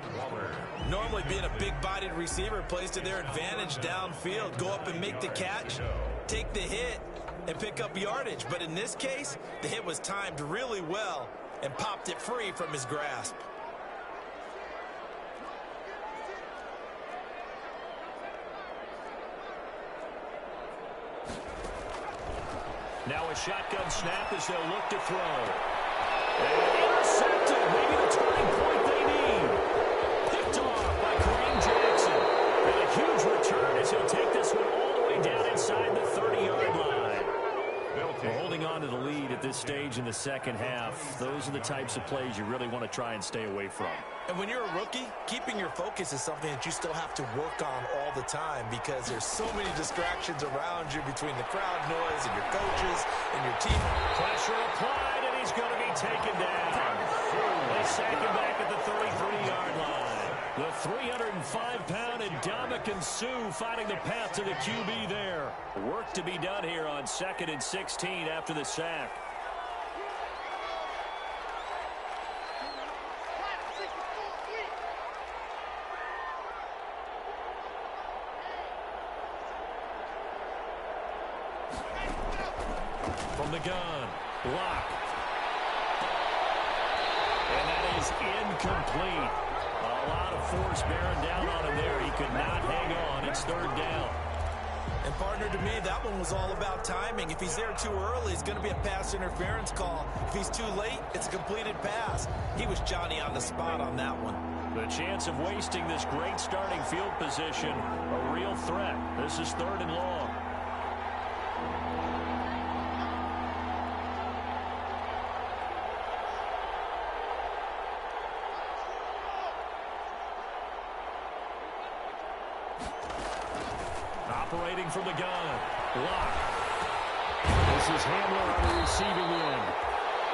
Normally being a big-bodied receiver plays to their advantage downfield. Go up and make the catch, take the hit, and pick up yardage. But in this case, the hit was timed really well and popped it free from his grasp. Now a shotgun snap as they'll look to throw. And intercepted. Maybe the turning point they need. Picked off by Kareem Jackson. And a huge return as he'll take this one all the way down inside the 30-yard line. We're holding on to the lead at this stage in the second half. Those are the types of plays you really want to try and stay away from. And when you're a rookie, keeping your focus is something that you still have to work on all the time because there's so many distractions around you between the crowd noise and your coaches and your team. Pressure applied, and he's going to be taken down. They sack him back at the 33-yard line. The 305-pound Ndamukong Suh finding the path to the QB there. Work to be done here on 2nd and 16 after the sack. From the gun, block. And that is incomplete. A lot of force bearing down on him there. He could not hang on. It's 3rd down. And partner, to me, that one was all about timing. If he's there too early, it's going to be a pass interference call. If he's too late, it's a completed pass. He was Johnny on the spot on that one. The chance of wasting this great starting field position, a real threat. This is 3rd and long. Operating from the gun. Block. This is Hamler on the receiving end.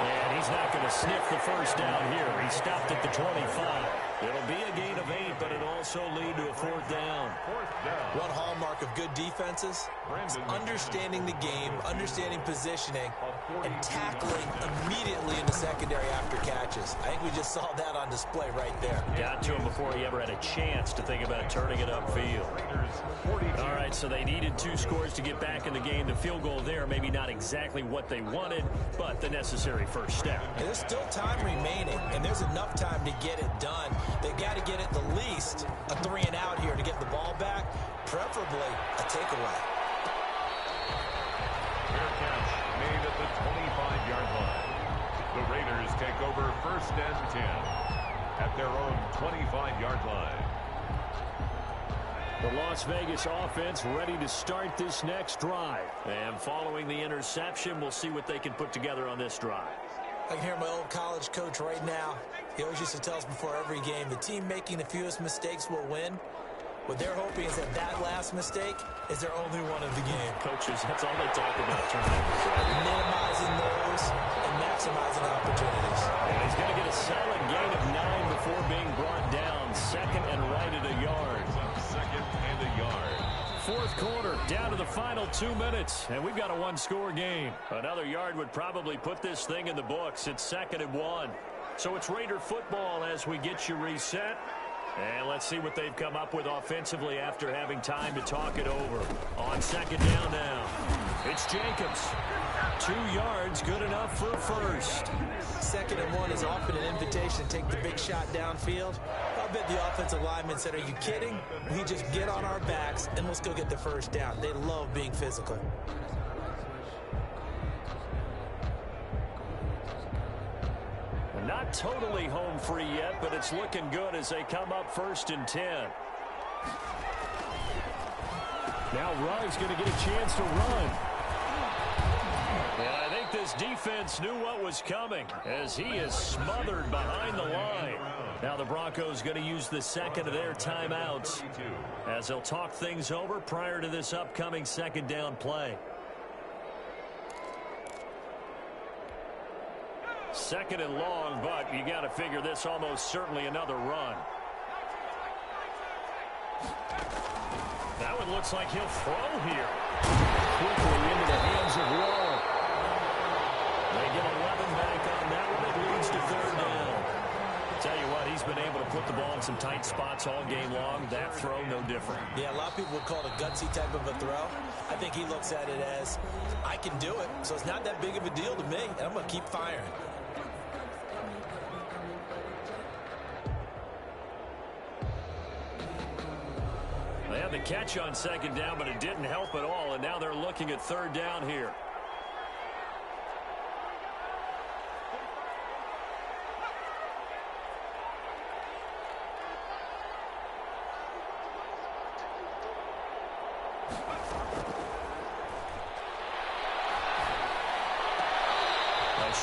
And he's not going to sniff the first down here. He stopped at the 25. It'll be a gain of 8, but it'll also lead to a 4th down. One hallmark of good defenses is understanding the game, understanding positioning, and tackling immediately in the secondary after catches. I think we just saw that on display right there. Got to him before he ever had a chance to think about turning it upfield. All right, so they needed 2 scores to get back in the game. The field goal there, maybe not exactly what they wanted, but the necessary first step. And there's still time remaining, and there's enough time to get it done. They've got to get at the least a 3-and-out here to get the ball back, preferably a takeaway. Fair catch made at the 25-yard line. The Raiders take over 1st and 10 at their own 25-yard line. The Las Vegas offense ready to start this next drive. And following the interception, we'll see what they can put together on this drive. I can hear my old college coach right now. He always used to tell us before every game, the team making the fewest mistakes will win. What they're hoping is that last mistake is their only one of the game. Coaches, that's all they talk about, turnovers. Minimizing those and maximizing opportunities. And he's going to get a solid gain of 9 before being brought down. 2nd and right at a yard. 2nd and a yard. 4th quarter, down to the final 2 minutes, and we've got a 1-score game. Another yard would probably put this thing in the books. It's 2nd and 1. So it's Raider football as we get you reset. And let's see what they've come up with offensively after having time to talk it over. On second down now, it's Jacobs. 2 yards, good enough for a first. 2nd and 1 is often an invitation to take the big shot downfield. I bet the offensive lineman said, are you kidding? We just get on our backs and let's go get the first down. They love being physical. Not totally home free yet, but it's looking good as they come up 1st and 10. Now Ruggs going to get a chance to run. And I think this defense knew what was coming as he is smothered behind the line. Now the Broncos going to use the 2nd of their timeouts as they'll talk things over prior to this upcoming 2nd down play. 2nd and long, but you got to figure this almost certainly another run. That one looks like he'll throw here. Quickly into the hands of Waller. They get 11 back on that one. It leads to 3rd down. Tell you what, he's been able to put the ball in some tight spots all game long. That throw, no different. Yeah, a lot of people would call it a gutsy type of a throw. I think he looks at it as, I can do it, so it's not that big of a deal to me, and I'm going to keep firing. They had the catch on 2nd down, but it didn't help at all, and now they're looking at 3rd down here.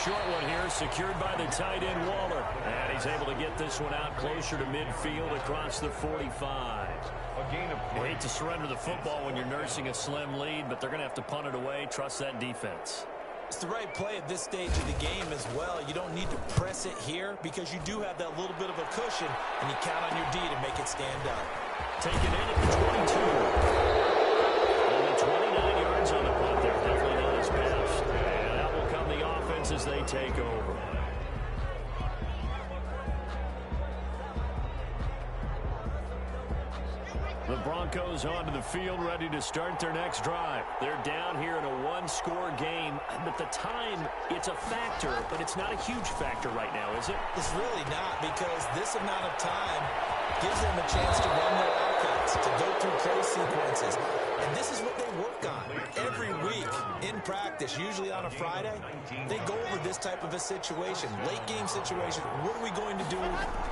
Short one here, secured by the tight end Waller. And he's able to get this one out closer to midfield across the 45. You hate to surrender the football when you're nursing a slim lead, but they're going to have to punt it away. Trust that defense. It's the right play at this stage of the game as well. You don't need to press it here because you do have that little bit of a cushion, and you count on your D to make it stand up. Take it in at the 22. Only 29 yards on the punt there. Definitely not his best. And out will come the offense as they take over. The Broncos onto the field, ready to start their next drive. They're down here in a one-score game, but the time, it's a factor, but it's not a huge factor right now, is it? It's really not, because this amount of time gives them a chance to run their offense, to go through play sequences. And this is what they work on every week in practice, usually on a Friday. They go over this type of a situation, late game situation. What are we going to do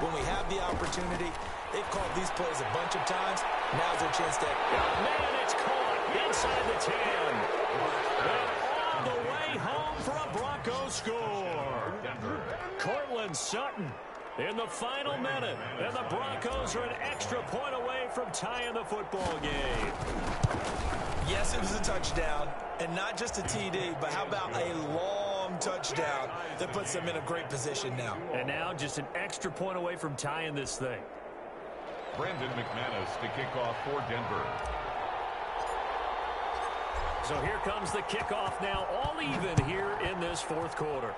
when we have the opportunity? They've called these plays a bunch of times. Now's their chance to... Man, it's caught inside the 10. And all the way home for a Bronco score. Cortland Sutton in the final minute. And the Broncos are an extra point away from tying the football game. Yes, it was a touchdown, and not just a TD, but how about a long touchdown that puts them in a great position now. And now just an extra point away from tying this thing. Brandon McManus to kick off for Denver. So here comes the kickoff now, all even here in this fourth quarter.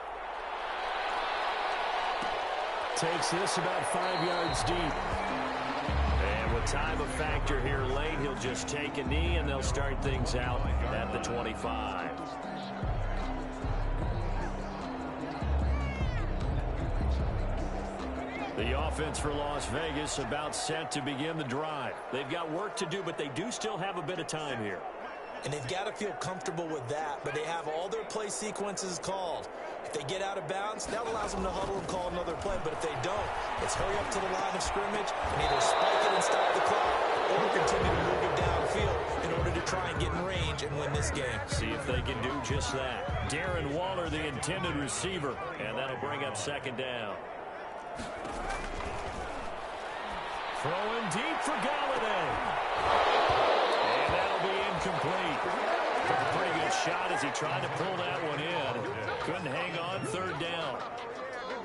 Takes this about 5 yards deep. And with time a factor here late, he'll just take a knee and they'll start things out at the 25. The offense for Las Vegas about set to begin the drive. They've got work to do, but they do still have a bit of time here. And they've got to feel comfortable with that, but they have all their play sequences called. If they get out of bounds, that allows them to huddle and call another play, but if they don't, it's hurry up to the line of scrimmage and either spike it and stop the clock or continue to move it downfield in order to try and get in range and win this game. See if they can do just that. Darren Waller, the intended receiver, and that'll bring up second down. Throwing deep for Galladay. And that'll be incomplete. Took a pretty good shot as he tried to pull that one in. Couldn't hang on third down.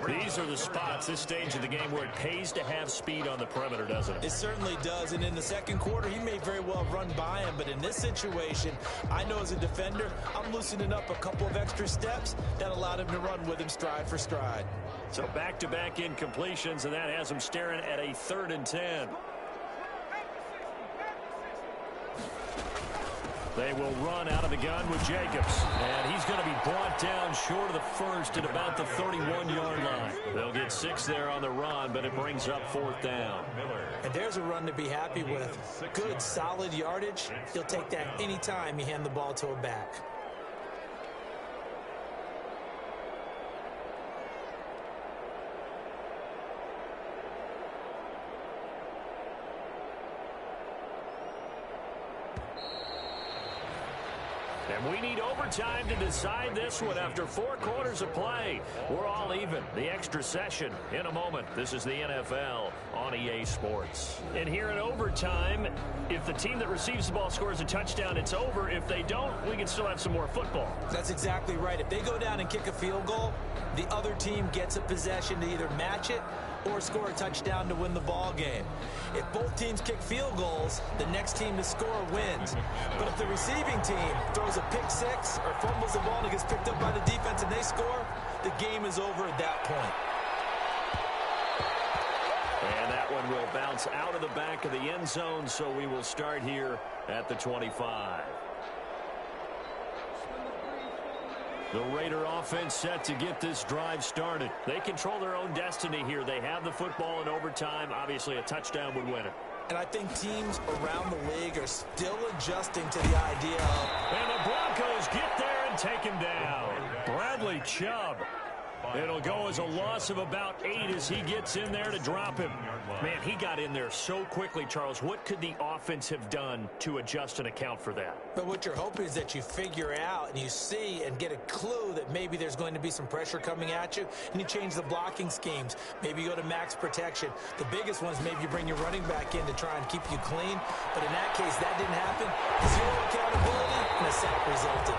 These are the spots, this stage of the game, where it pays to have speed on the perimeter, doesn't it? It certainly does, and in the second quarter, he may very well run by him, but in this situation, I know as a defender, I'm loosening up a couple of extra steps that allowed him to run with him stride for stride. So back-to-back incompletions, and that has him staring at a 3rd and 10. They will run out of the gun with Jacobs. And he's going to be brought down short of the first at about the 31-yard line. They'll get 6 there on the run, but it brings up 4th down. And there's a run to be happy with. Good, solid yardage. He'll take that any time you hand the ball to a back. And we need overtime to decide this one after 4 quarters of play. We're all even. The extra session in a moment. This is the NFL on EA Sports. And here in overtime, if the team that receives the ball scores a touchdown, it's over. If they don't, we can still have some more football. That's exactly right. If they go down and kick a field goal, the other team gets a possession to either match it or score a touchdown to win the ball game. If both teams kick field goals, the next team to score wins. But if the receiving team throws a pick six or fumbles the ball and it gets picked up by the defense and they score, the game is over at that point. And that one will bounce out of the back of the end zone, so we will start here at the 25. The Raider offense set to get this drive started. They control their own destiny here. They have the football in overtime. Obviously, a touchdown would win it. And I think teams around the league are still adjusting to the idea of... And the Broncos get there and take him down. Bradley Chubb. It'll go as a loss of about 8 as he gets in there to drop him. Man, he got in there so quickly, Charles. What could the offense have done to adjust and account for that? But what you're hoping is that you figure out and you see and get a clue that maybe there's going to be some pressure coming at you, and you change the blocking schemes. Maybe you go to max protection. The biggest one is maybe you bring your running back in to try and keep you clean. But in that case, that didn't happen. 0 accountability, and a sack resulted.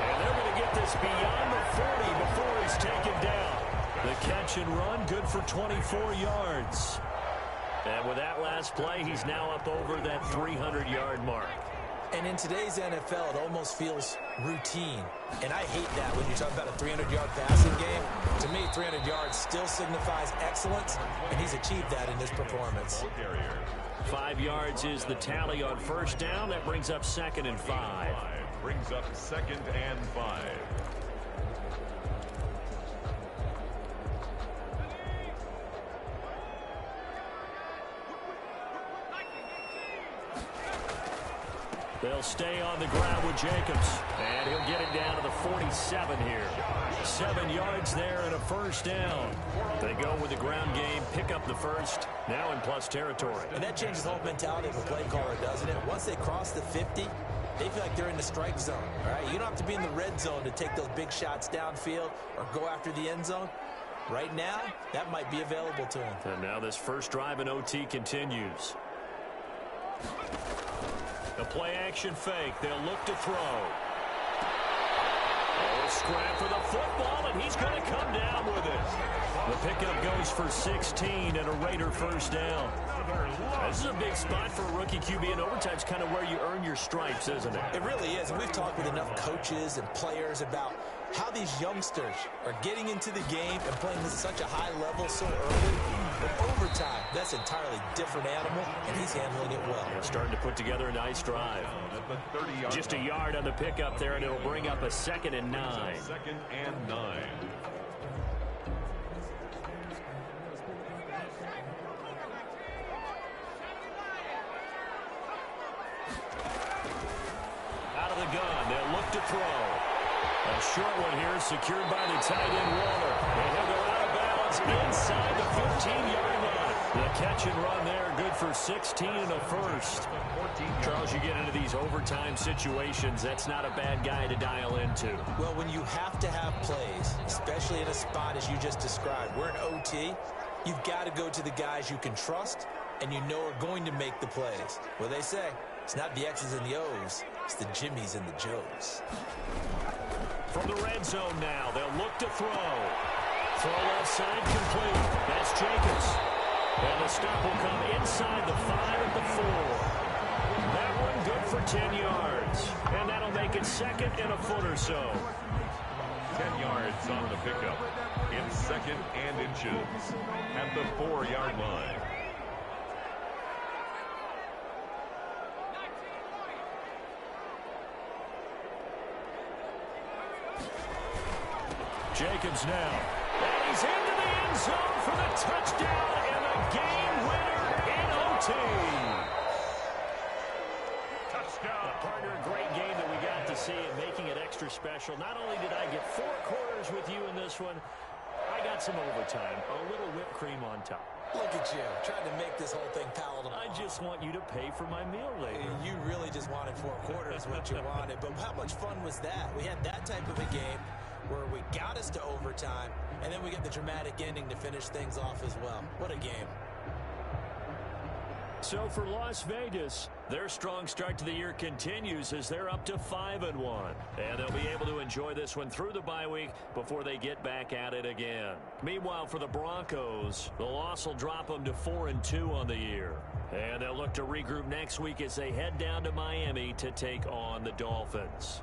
And they're going to get this beyond the 40 before he's taken down. The catch and run, good for 24 yards. And with that last play, he's now up over that 300-yard mark. And in today's NFL, it almost feels routine. And I hate that when you talk about a 300-yard passing game. To me, 300 yards still signifies excellence, and he's achieved that in this performance. 5 yards is the tally on first down. That brings up 2nd and 5. Brings up 2nd and 5. They'll stay on the ground with Jacobs. And he'll get it down to the 47 here. 7 yards there and a first down. They go with the ground game, pick up the first, now in plus territory. And that changes the whole mentality of a play caller, doesn't it? Once they cross the 50, they feel like they're in the strike zone. All right? You don't have to be in the red zone to take those big shots downfield or go after the end zone. Right now, that might be available to them. And now this first drive in OT continues. A play-action fake. They'll look to throw. Oh, scrap for the football, and he's going to come down with it. The pickup goes for 16 and a Raider first down. This is a big spot for a rookie QB, and overtime's kind of where you earn your stripes, isn't it? It really is, and we've talked with enough coaches and players about how these youngsters are getting into the game and playing at such a high level so early. But overtime, that's an entirely different animal, and he's handling it well. Yeah, starting to put together a nice drive. Just a yard on the pickup there, and it'll bring up a 2nd and 9. 2nd and 9. Out of the gun, they'll look to throw. A short one here, secured by the tight end Waller. And he'll go out of bounds inside the 15-yard line. The catch and run there, good for 16 and a first. Charles, you get into these overtime situations, that's not a bad guy to dial into. Well, when you have to have plays, especially in a spot as you just described, we're in OT, you've got to go to the guys you can trust and you know are going to make the plays. Well, they say, it's not the X's and the O's, it's the Jimmies and the Joes. From the red zone now, they'll look to throw. Throw left side complete. That's Jacobs. And the stop will come inside the 5 at the 4. That one good for 10 yards. And that'll make it second and a foot or so. 10 yards on the pickup. It's second and inches at the 4-yard line. Jacobs now. And he's into the end zone for the touchdown and the game winner in OT. Touchdown. Partner, a great game that we got to see and making it extra special. Not only did I get 4 quarters with you in this one, I got some overtime, a little whipped cream on top. Look at you, trying to make this whole thing palatable. I just want you to pay for my meal later. You really just wanted 4 quarters, what you wanted. But how much fun was that? We had that type of a game where we got us to overtime, and then we get the dramatic ending to finish things off as well. What a game. So for Las Vegas, their strong start to the year continues as they're up to 5-1. And they'll be able to enjoy this one through the bye week before they get back at it again. Meanwhile, for the Broncos, the loss will drop them to 4-2 on the year. And they'll look to regroup next week as they head down to Miami to take on the Dolphins.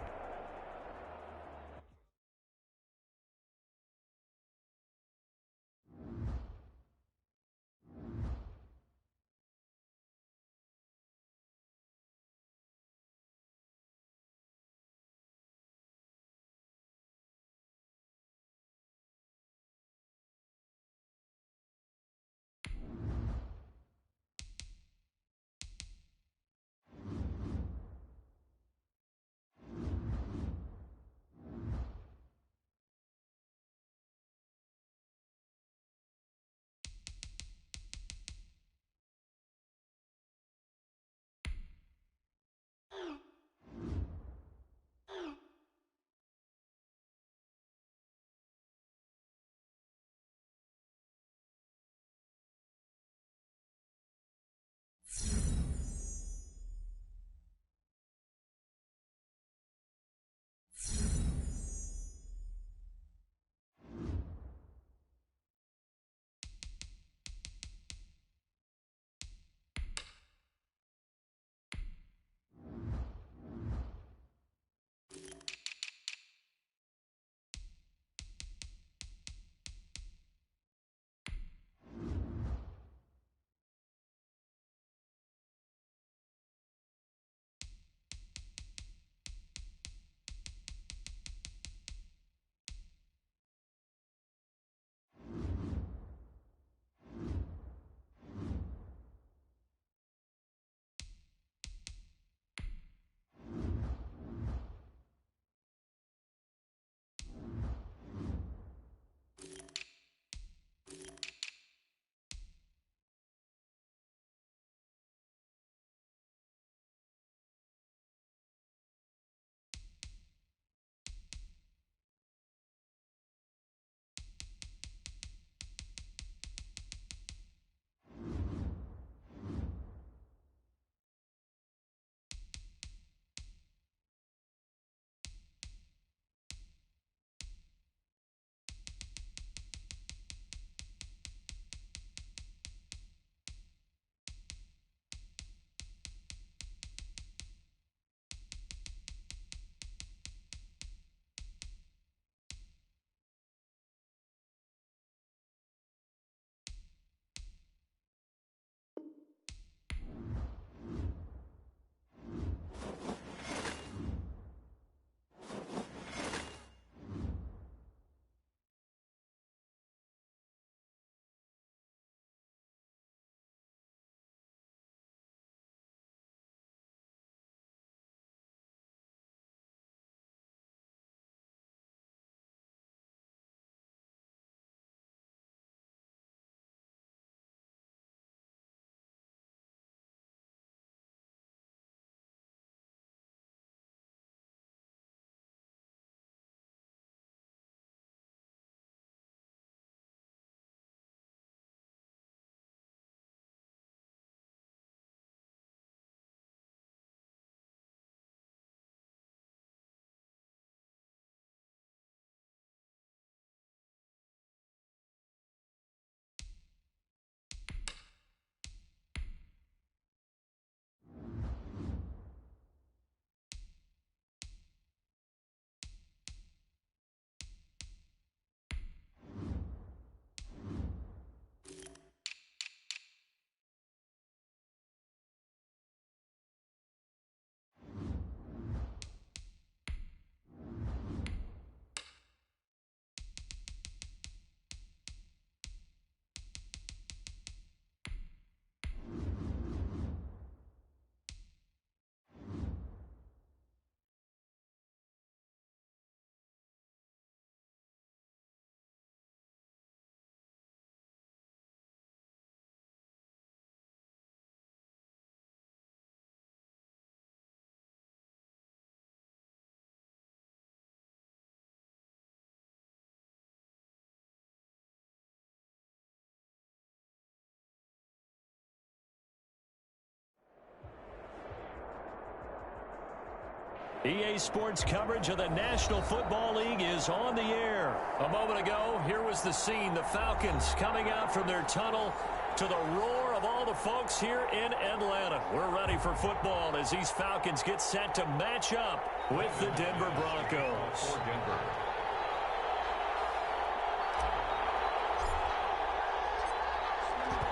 EA Sports coverage of the National Football League is on the air. A moment ago, here was the scene. The Falcons coming out from their tunnel to the roar of all the folks here in Atlanta. We're ready for football as these Falcons get set to match up with the Denver Broncos.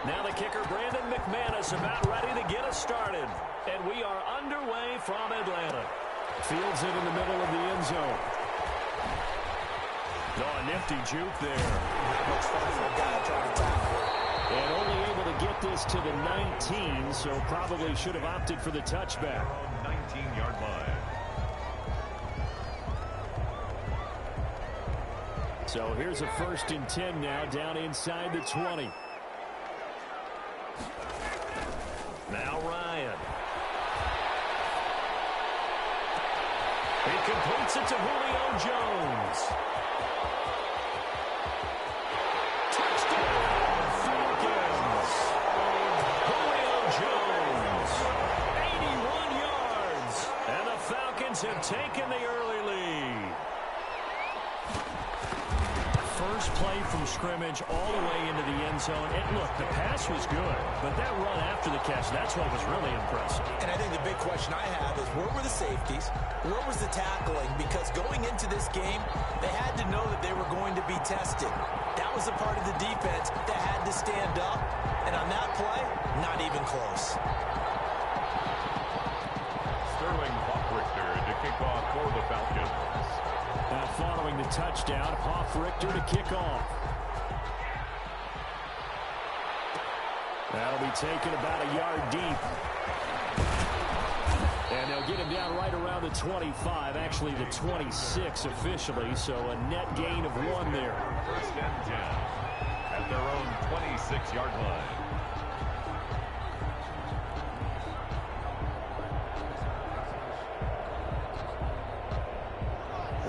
Now the kicker, Brandon McManus, about ready to get us started. And we are underway from Atlanta. Fields it in the middle of the end zone. Oh, a nifty juke there. Not much fun for a guy trying to tackle. And only able to get this to the 19, so probably should have opted for the touchback. 19-yard line. So here's a 1st and 10 now, down inside the 20. Now Ryan. He completes it to Julio Jones. Touchdown, Falcons. Julio Jones, 81 yards. And the Falcons have taken the early lead. First play from scrimmage all the way into the end zone. And look, the pass was good, but that run after the catch, that's what was really impressive. And I think the big question I have is where were the safeties? Where was the tackling? Because going into this game, they had to know that they were going to be tested. That was a part of the defense that had to stand up. And on that play, not even close. Sterling Hoffrichter to kick off for the Falcons. Now following the touchdown, Hoffrichter to kick off. That'll be taken about a yard deep. And they'll get him down right around the 25, actually the 26 officially, so a net gain of 1 there. 1st and 10 at their own 26-yard line.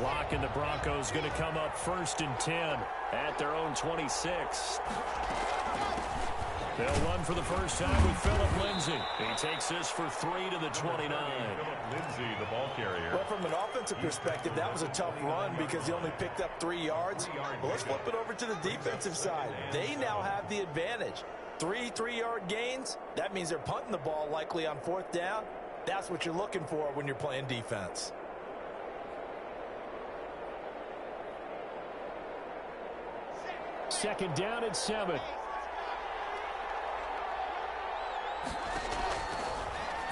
Lock and the Broncos going to come up 1st and 10 at their own 26. They'll run for the first time with Phillip Lindsay. He takes this for 3 to the 29. Phillip Lindsay, the ball carrier. Well, from an offensive perspective, that was a tough run because he only picked up 3 yards. Well, let's flip it over to the defensive side. They now have the advantage. 3 3-yard gains. That means they're punting the ball likely on 4th down. That's what you're looking for when you're playing defense. Second down at 7.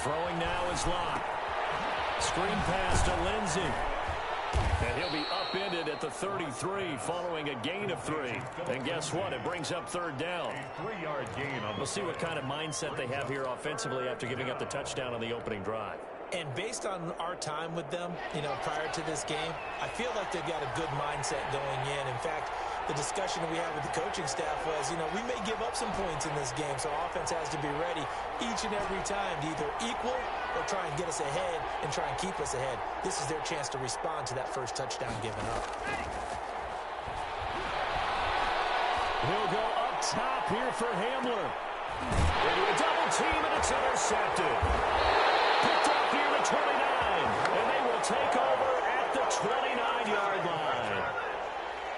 Throwing now is Locke. Screen pass to Lindsay. And he'll be upended at the 33 following a gain of 3. And guess what? It brings up 3rd down. A 3-yard gain on the We'll see what kind of mindset they have here offensively after giving up the touchdown on the opening drive. And based on our time with them, prior to this game, I feel like they've got a good mindset going in. In fact, the discussion that we had with the coaching staff was, we may give up some points in this game, so offense has to be ready each and every time to either equal or try and get us ahead and try and keep us ahead. This is their chance to respond to that first touchdown given up. He'll go up top here for Hamler. Into a double team, and it's intercepted. Picked off near the 29, and they will take over at the 29-yard line.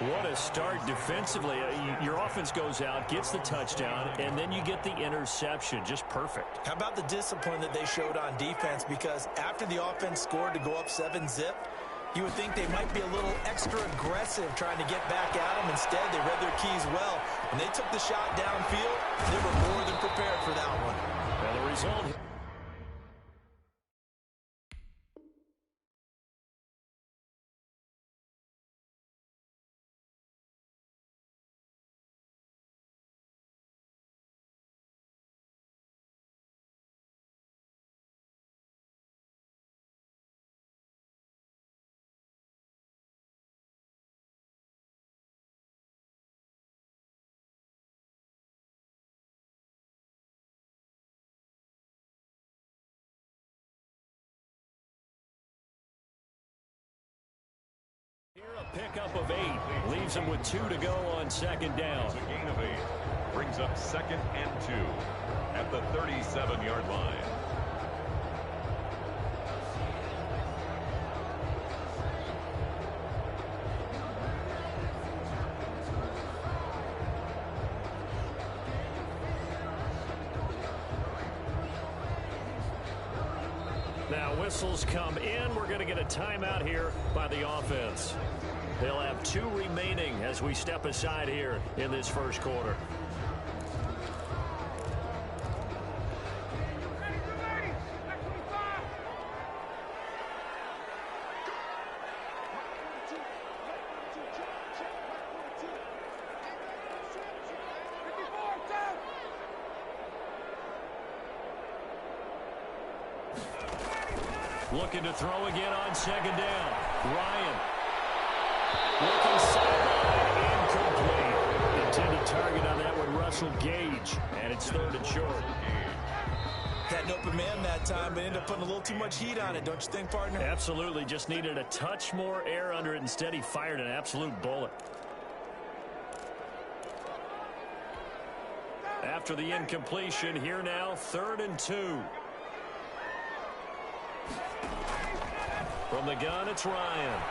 What a start defensively. Your offense goes out, gets the touchdown, and then you get the interception. Just perfect. How about the discipline that they showed on defense? Because after the offense scored to go up 7-zip, you would think they might be a little extra aggressive trying to get back at them. Instead, they read their keys well. When they took the shot downfield, they were more than prepared for that one. And the result... Here a pickup of 8. Leaves them with 2 to go on 2nd down. A gain of 8. Brings up 2nd and 2 at the 37-yard line. whistles come in. We're going to get a timeout here by the offense. They'll have 2 remaining as we step aside here in this first quarter. Looking to throw again on second down. Ryan. Looking sideline, incomplete. Intended target on that one, Russell Gage. And it's 3rd and short. Had an open man that time, but ended up putting a little too much heat on it, don't you think, partner? Absolutely. Just needed a touch more air under it. Instead, he fired an absolute bullet. After the incompletion, here now, 3rd and 2. From the gun, it's Ryan.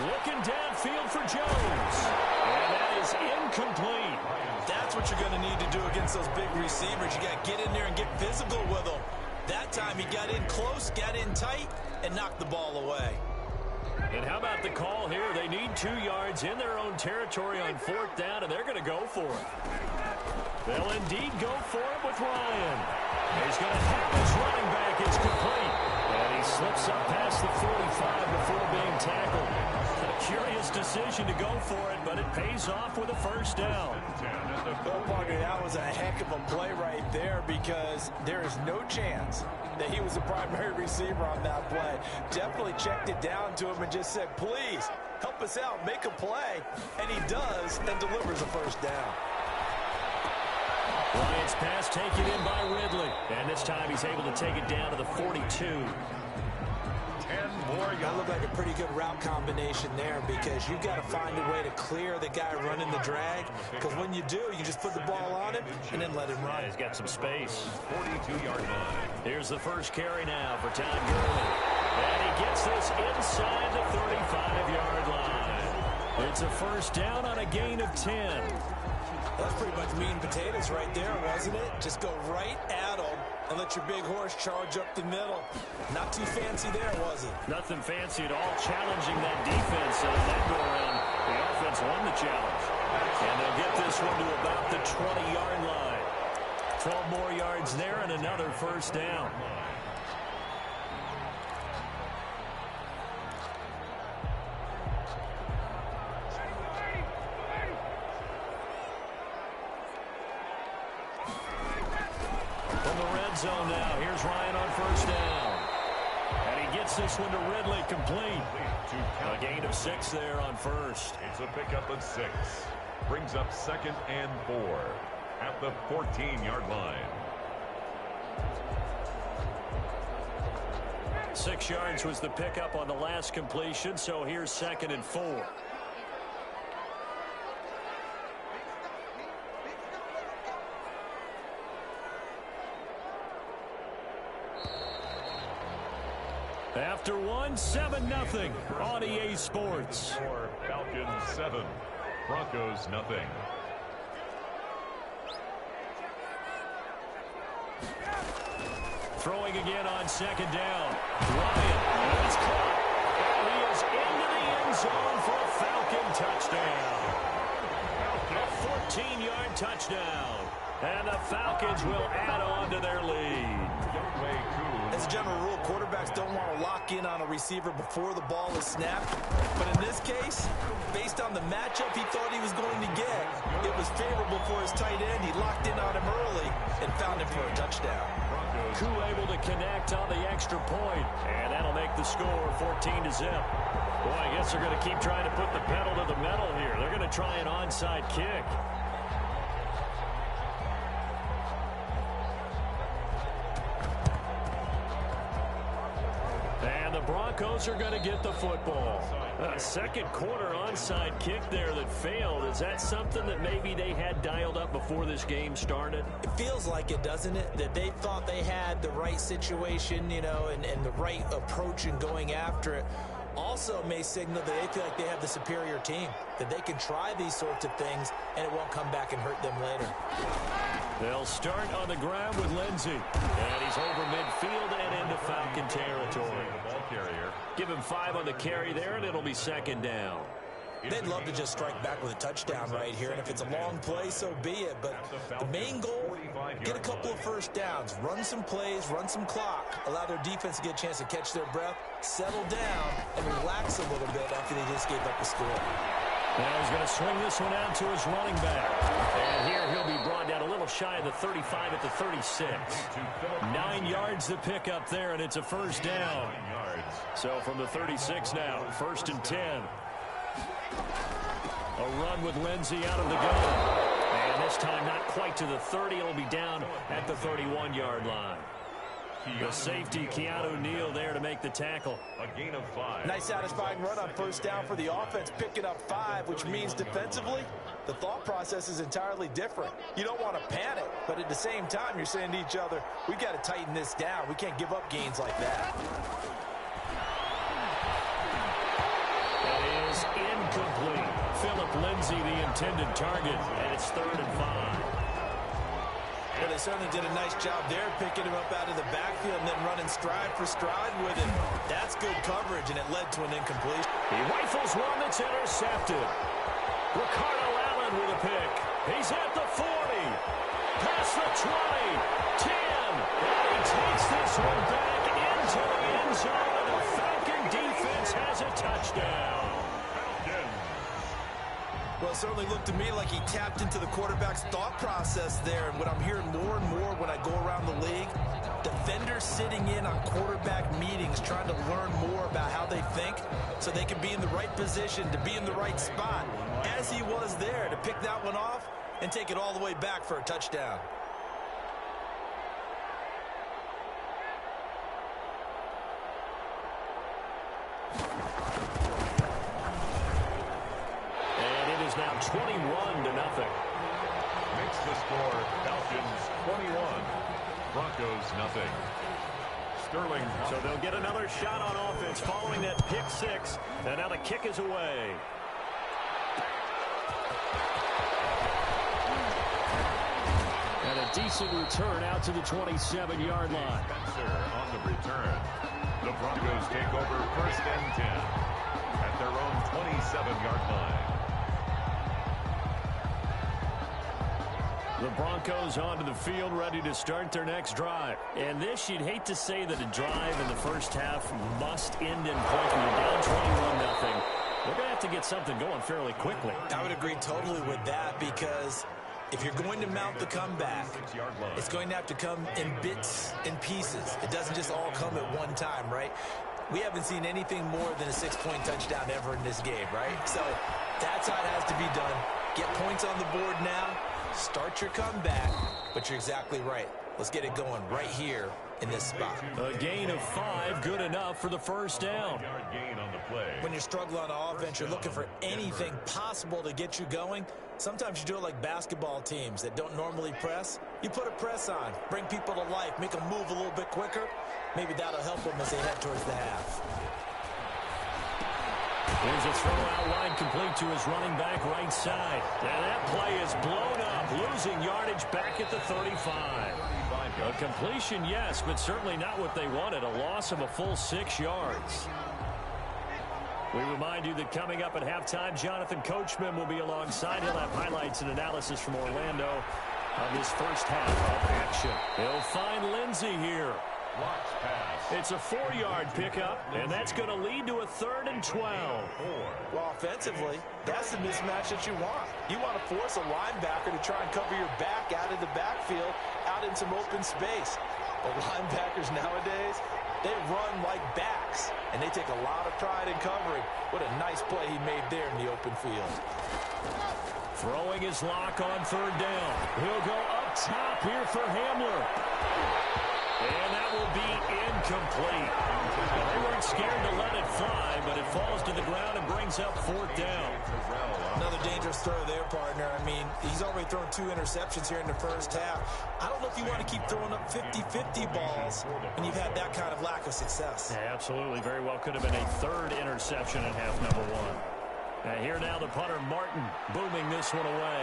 Looking downfield for Jones. And that is incomplete. That's what you're going to need to do against those big receivers. You got to get in there and get physical with them. That time he got in close, got in tight, and knocked the ball away. And how about the call here? They need 2 yards in their own territory on 4th down, and they're going to go for it. They'll indeed go for it with Ryan. He's going to have his running back. It's complete. And he slips up past the 45 before being tackled. A curious decision to go for it, but it pays off with a 1st down. Well, partner, that was a heck of a play right there because there is no chance that he was the primary receiver on that play. Definitely checked it down to him and just said, please, help us out, make a play. And he does and delivers a 1st down. Ryan's pass taken in by Ridley. And this time he's able to take it down to the 42. 10 more yards. That looked like a pretty good route combination there because you've got to find a way to clear the guy running the drag. Because when you do, you just put the ball on him and then let him run. He's got some space. 42-yard line. Here's the first carry now for Todd Gurley. And he gets this inside the 35-yard line. It's a 1st down on a gain of 10. That's pretty much meat and potatoes right there, wasn't it? Just go right at them and let your big horse charge up the middle. Not too fancy there, was it? Nothing fancy at all. Challenging that defense on that go-around. The offense won the challenge. And they'll get this one to about the 20-yard line. 12 more yards there and another 1st down. Zone now. Here's Ryan on 1st down. And he gets this one to Ridley complete. A gain of 6 there on 1st. It's a pickup of 6. Brings up 2nd and 4 at the 14-yard line. 6 yards was the pickup on the last completion, so here's 2nd and 4. After 1, 7-0 on EA Sports. For Falcons 7, Broncos nothing. Throwing again on 2nd down. Ryan, and it's caught. And he is into the end zone for a Falcon touchdown. A 14-yard touchdown. And the Falcons will add on to their lead. As a general rule, quarterbacks don't want to lock in on a receiver before the ball is snapped. But in this case, based on the matchup he thought he was going to get, it was favorable for his tight end. He locked in on him early and found him for a touchdown. Koo able to connect on the extra point, and that'll make the score 14-0. Boy, I guess they're going to keep trying to put the pedal to the metal here. They're going to try an onside kick. Broncos are going to get the football. A 2nd quarter onside kick there that failed. Is that something that maybe they had dialed up before this game started? It feels like it, doesn't it? That they thought they had the right situation, you know, and the right approach in going after it. Also may signal that they feel like they have the superior team, that they can try these sorts of things and it won't come back and hurt them later. They'll start on the ground with Lindsey. And he's over midfield and into Falcon territory. The ball carrier. Give him 5 on the carry there, and it'll be second down. They'd love to just strike back with a touchdown right here, and if it's a long play, so be it. But the main goal, get a couple of first downs, run some plays, run some clock, allow their defense to get a chance to catch their breath, settle down, and relax a little bit after they just gave up a score. Now he's going to swing this one out to his running back. And here he'll be brought down a little shy of the 35 at the 36. 9 yards to pick up there, and it's a first down. So from the 36 now, 1st and 10. A run with Lindsey out of the gun. And this time not quite to the 30. It'll be down at the 31-yard line. The safety, Keanu Neal, there to make the tackle. A gain of 5. Nice satisfying run on first down for the offense, picking up 5, which means defensively, the thought process is entirely different. You don't want to panic, but at the same time, you're saying to each other, we've got to tighten this down. We can't give up gains like that. That is incomplete. Philip Lindsey, the intended target, and it's 3rd and 5. Well, they certainly did a nice job there, picking him up out of the backfield and then running stride for stride with him. That's good coverage, and it led to an incompletion. He rifles one that's intercepted. Ricardo Allen with a pick. He's at the 40. Past the 20. 10. And he takes this one back into the end zone, and the Falcon defense has a touchdown. Well, it certainly looked to me like he tapped into the quarterback's thought process there. And what I'm hearing more and more when I go around the league, defenders sitting in on quarterback meetings trying to learn more about how they think so they can be in the right position, to be in the right spot, as he was there, to pick that one off and take it all the way back for a touchdown. Now 21-0. Makes the score Falcons 21, Broncos nothing. Sterling. So they'll get another shot on offense following that pick 6. And now the kick is away. And a decent return out to the 27-yard line. Spencer on the return. The Broncos take over 1st and 10 at their own 27-yard line. The Broncos onto the field, ready to start their next drive. And this, you'd hate to say that a drive in the first half must end in point. When you're down 21-0, they're going to have to get something going fairly quickly. I would agree totally with that, because if you're going to mount the comeback, it's going to have to come in bits and pieces. It doesn't just all come at one time, right? We haven't seen anything more than a 6-point touchdown ever in this game, right? So that's how it has to be done. Get points on the board now. Start your comeback, but you're exactly right. Let's get it going right here in this spot. A gain of 5, good enough for the first down. When you're struggling on offense, you're looking for anything possible to get you going. Sometimes you do it like basketball teams that don't normally press. You put a press on, bring people to life, make them move a little bit quicker. Maybe that'll help them as they head towards the half. Here's a throw out wide, complete to his running back right side. And that play is blown up, losing yardage back at the 35. A completion, yes, but certainly not what they wanted. A loss of a full 6 yards. We remind you that coming up at halftime, Jonathan Coachman will be alongside. He'll have highlights and analysis from Orlando of his first half of action. He'll find Lindsey here. It's a 4-yard pickup, and that's going to lead to a 3rd and 12. Well, offensively, that's the mismatch that you want. You want to force a linebacker to try and cover your back out of the backfield, out in some open space. The linebackers nowadays, they run like backs, and they take a lot of pride in covering. What a nice play he made there in the open field. Throwing his lock on 3rd down. He'll go up top here for Hamler. And that will be incomplete. Well, they weren't scared to let it fly, but it falls to the ground and brings up 4th down. Another dangerous throw there, partner. I mean, he's already thrown 2 interceptions here in the first half. I don't know if you want to keep throwing up 50-50 balls when you've had that kind of lack of success. Yeah, absolutely. Very well could have been a 3rd interception in half number 1. And here now the punter, Martin, booming this one away.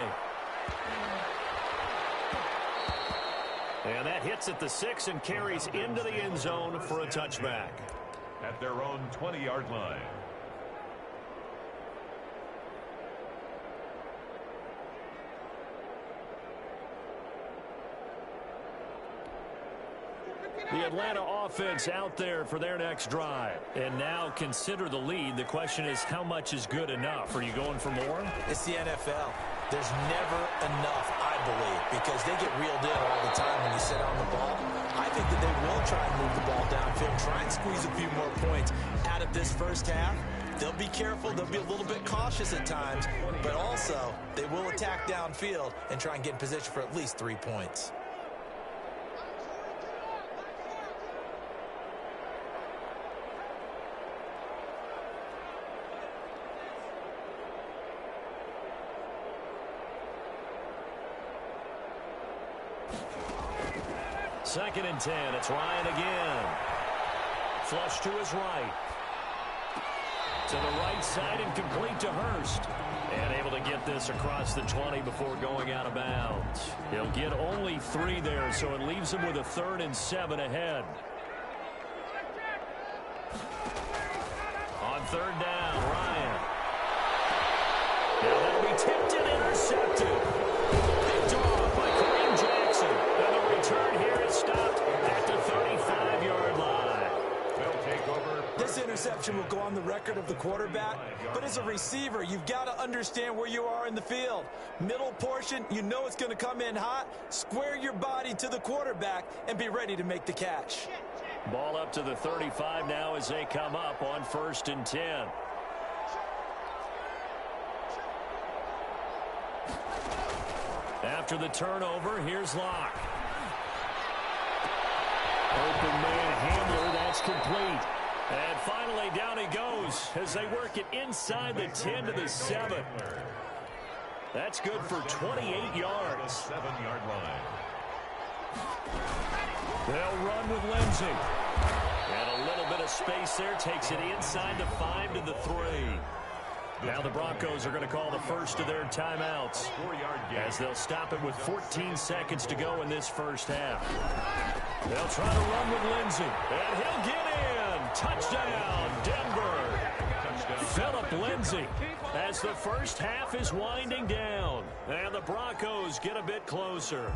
And that hits at the 6 and carries into the end zone for a touchback. At their own 20-yard line. The Atlanta offense out there for their next drive. And now consider the lead. The question is, how much is good enough? Are you going for more? It's the NFL. There's never enough, I believe, because they get reeled in all the time when you sit on the ball. I think that they will try and move the ball downfield, try and squeeze a few more points out of this first half. They'll be careful. They'll be a little bit cautious at times, but also they will attack downfield and try and get in position for at least 3 points. Second and 10. It's Ryan again. Flush to his right. To the right side and complete to Hurst. And able to get this across the 20 before going out of bounds. He'll get only 3 there, so it leaves him with a 3rd and 7 ahead. On 3rd down, Ryan. Now that'll be tipped and intercepted. Picked off by Kareem Jackson. And the return here is stopped at the 35-yard line. They'll take over. This interception will go on the record of the quarterback, but as a receiver, you've got to understand where you are in the field. Middle portion, you know it's going to come in hot. Square your body to the quarterback and be ready to make the catch. Ball up to the 35 now as they come up on 1st and 10. After the turnover, here's Locke. Open man handler, that's complete. And finally, down he goes as they work it inside the 10 to the 7. That's good for 28 yards. 7-yard line. They'll run with Lindsey. And a little bit of space there takes it inside the 5 to the 3. Now the Broncos are going to call the first of their timeouts as they'll stop it with 14 seconds to go in this first half. They'll try to run with Lindsey, and he'll get in. Touchdown, Denver. Phillip Lindsay as the first half is winding down, and the Broncos get a bit closer.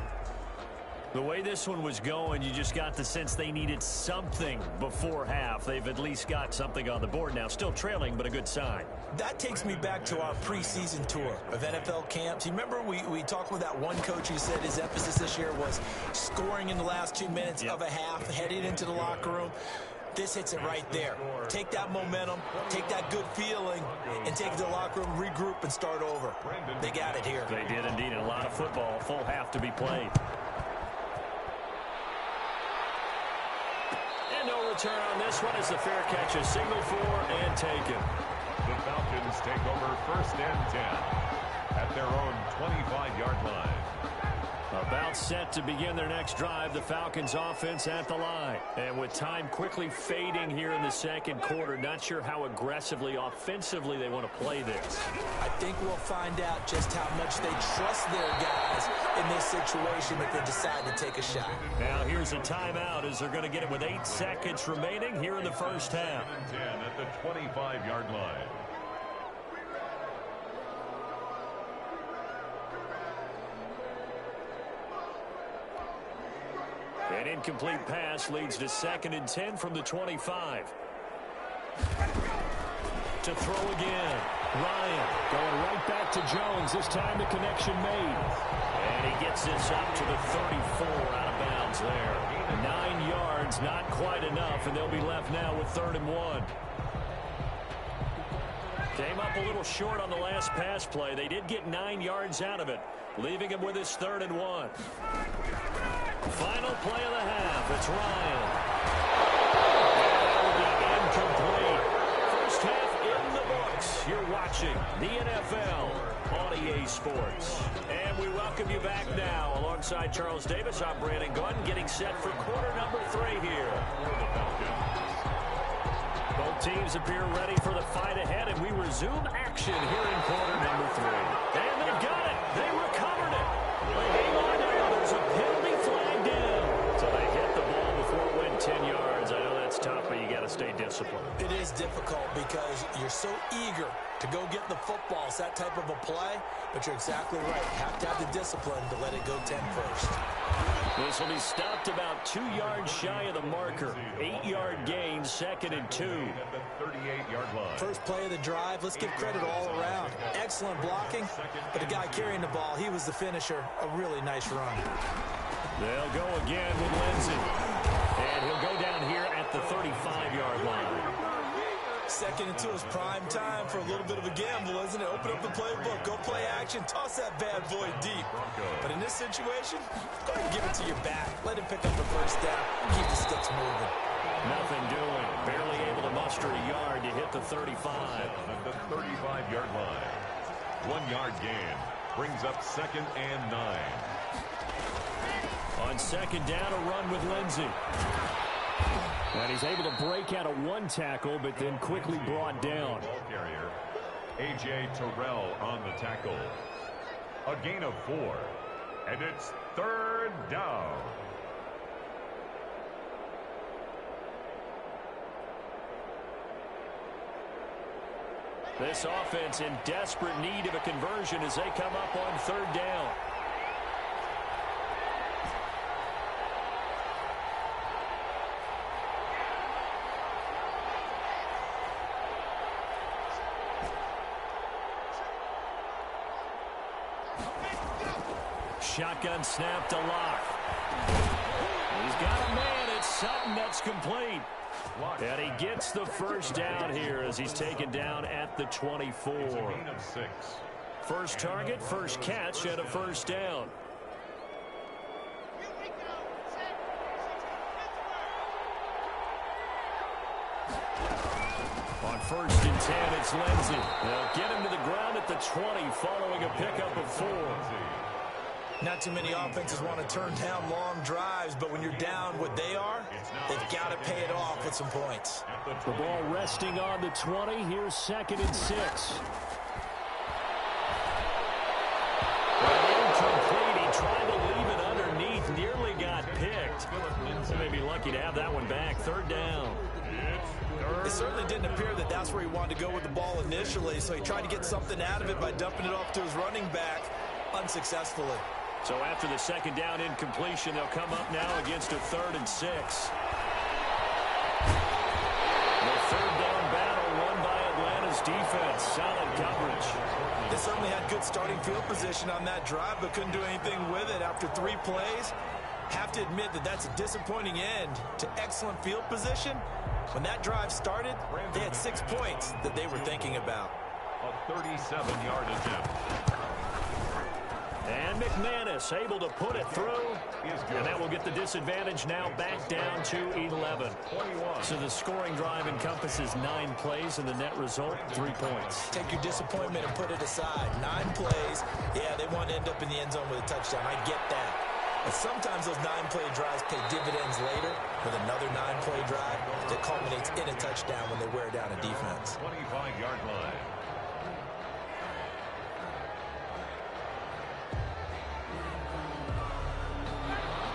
The way this one was going, you just got the sense they needed something before half. They've at least got something on the board now. Still trailing, but a good sign. That takes me back to our preseason tour of NFL camps. You remember we talked with that one coach who said his emphasis this year was scoring in the last 2 minutes of a half, heading into the locker room. This hits it right there. Take that momentum, take that good feeling, and take it to the locker room, regroup, and start over. They got it here. They did indeed. A lot of football, full half to be played. No return on this one as the fair catch is signaled for and taken. The Falcons take over 1st and 10 at their own 25-yard line. About set to begin their next drive, the Falcons offense at the line. And with time quickly fading here in the second quarter, not sure how aggressively, offensively they want to play this. I think we'll find out just how much they trust their guys in this situation if they decide to take a shot. Now here's a timeout as they're going to get it with 8 seconds remaining here in the first half. 10 at the 25-yard line. An incomplete pass leads to 2nd and 10 from the 25. To throw again. Ryan going right back to Jones. This time the connection made. And he gets this up to the 34 out of bounds there. 9 yards, not quite enough, and they'll be left now with 3rd and 1. Came up a little short on the last pass play. They did get 9 yards out of it, leaving him with his 3rd and 1. Final play of the half. It's Ryan. And that will be incomplete. First half in the books. You're watching the NFL on EA Sports. And we welcome you back now. Alongside Charles Davis, I'm Brandon Gunn, getting set for quarter number 3 here. Both teams appear ready for the fight ahead, and we resume action here in quarter number 3. And they've got it. They recovered it. But hang on now. There's a penalty flag down. discipline. It is difficult because you're so eager to go get the football. It's that type of a play, but you're exactly right. You have to have the discipline to let it go 10 first. This will be stopped about 2 yards shy of the marker. 8-yard gain, 2nd and 2. At the 38-yard line. First play of the drive, let's give credit all around. Excellent blocking, but the guy carrying the ball, he was the finisher. A really nice run. They'll go again with Lindsey. And he'll go down here at the 35-yard line. 2nd and 2 is prime time for a little bit of a gamble, isn't it? Open up the playbook, go play action, toss that bad boy deep. But in this situation, go ahead and give it to your back. Let him pick up the first down. Keep the sticks moving. Nothing doing. Barely able to muster a yard to hit the 35. At the 35-yard line. 1-yard gain. Brings up 2nd and 9. On 2nd down, a run with Lindsey. And he's able to break out of 1 tackle, but then quickly brought down. Ball carrier, A.J. Terrell on the tackle. A gain of 4. And it's 3rd down. This offense in desperate need of a conversion as they come up on 3rd down. Shotgun snap to Locke. He's got a man. It's Sutton that's complete. And he gets the first down here as he's taken down at the 24. It's a gain of 6. First target, first catch, and a first down. On 1st and 10, it's Lindsey. They'll get him to the ground at the 20 following a pickup of 4. Not too many offenses want to turn down long drives, but when you're down what they are, they've got to pay it off with some points. The ball resting on the 20. Here's 2nd and 6. Incomplete. He tried to leave it underneath. Nearly got picked. They may be lucky to have that one back. 3rd down. It certainly didn't appear that that's where he wanted to go with the ball initially, so he tried to get something out of it by dumping it off to his running back unsuccessfully. So after the 2nd down incompletion, they'll come up now against a 3rd and 6. The 3rd down battle won by Atlanta's defense. Solid coverage. They certainly had good starting field position on that drive, but couldn't do anything with it after 3 plays. Have to admit that that's a disappointing end to excellent field position. When that drive started, they had 6 points that they were thinking about. A 37-yard attempt. And McManus able to put it through. And that will get the disadvantage now back down to 11. So the scoring drive encompasses 9 plays, and the net result, 3 points. Take your disappointment and put it aside. 9 plays. Yeah, they want to end up in the end zone with a touchdown. I get that. But sometimes those 9-play drives pay dividends later with another 9-play drive that culminates in a touchdown when they wear down a defense. 25-yard line.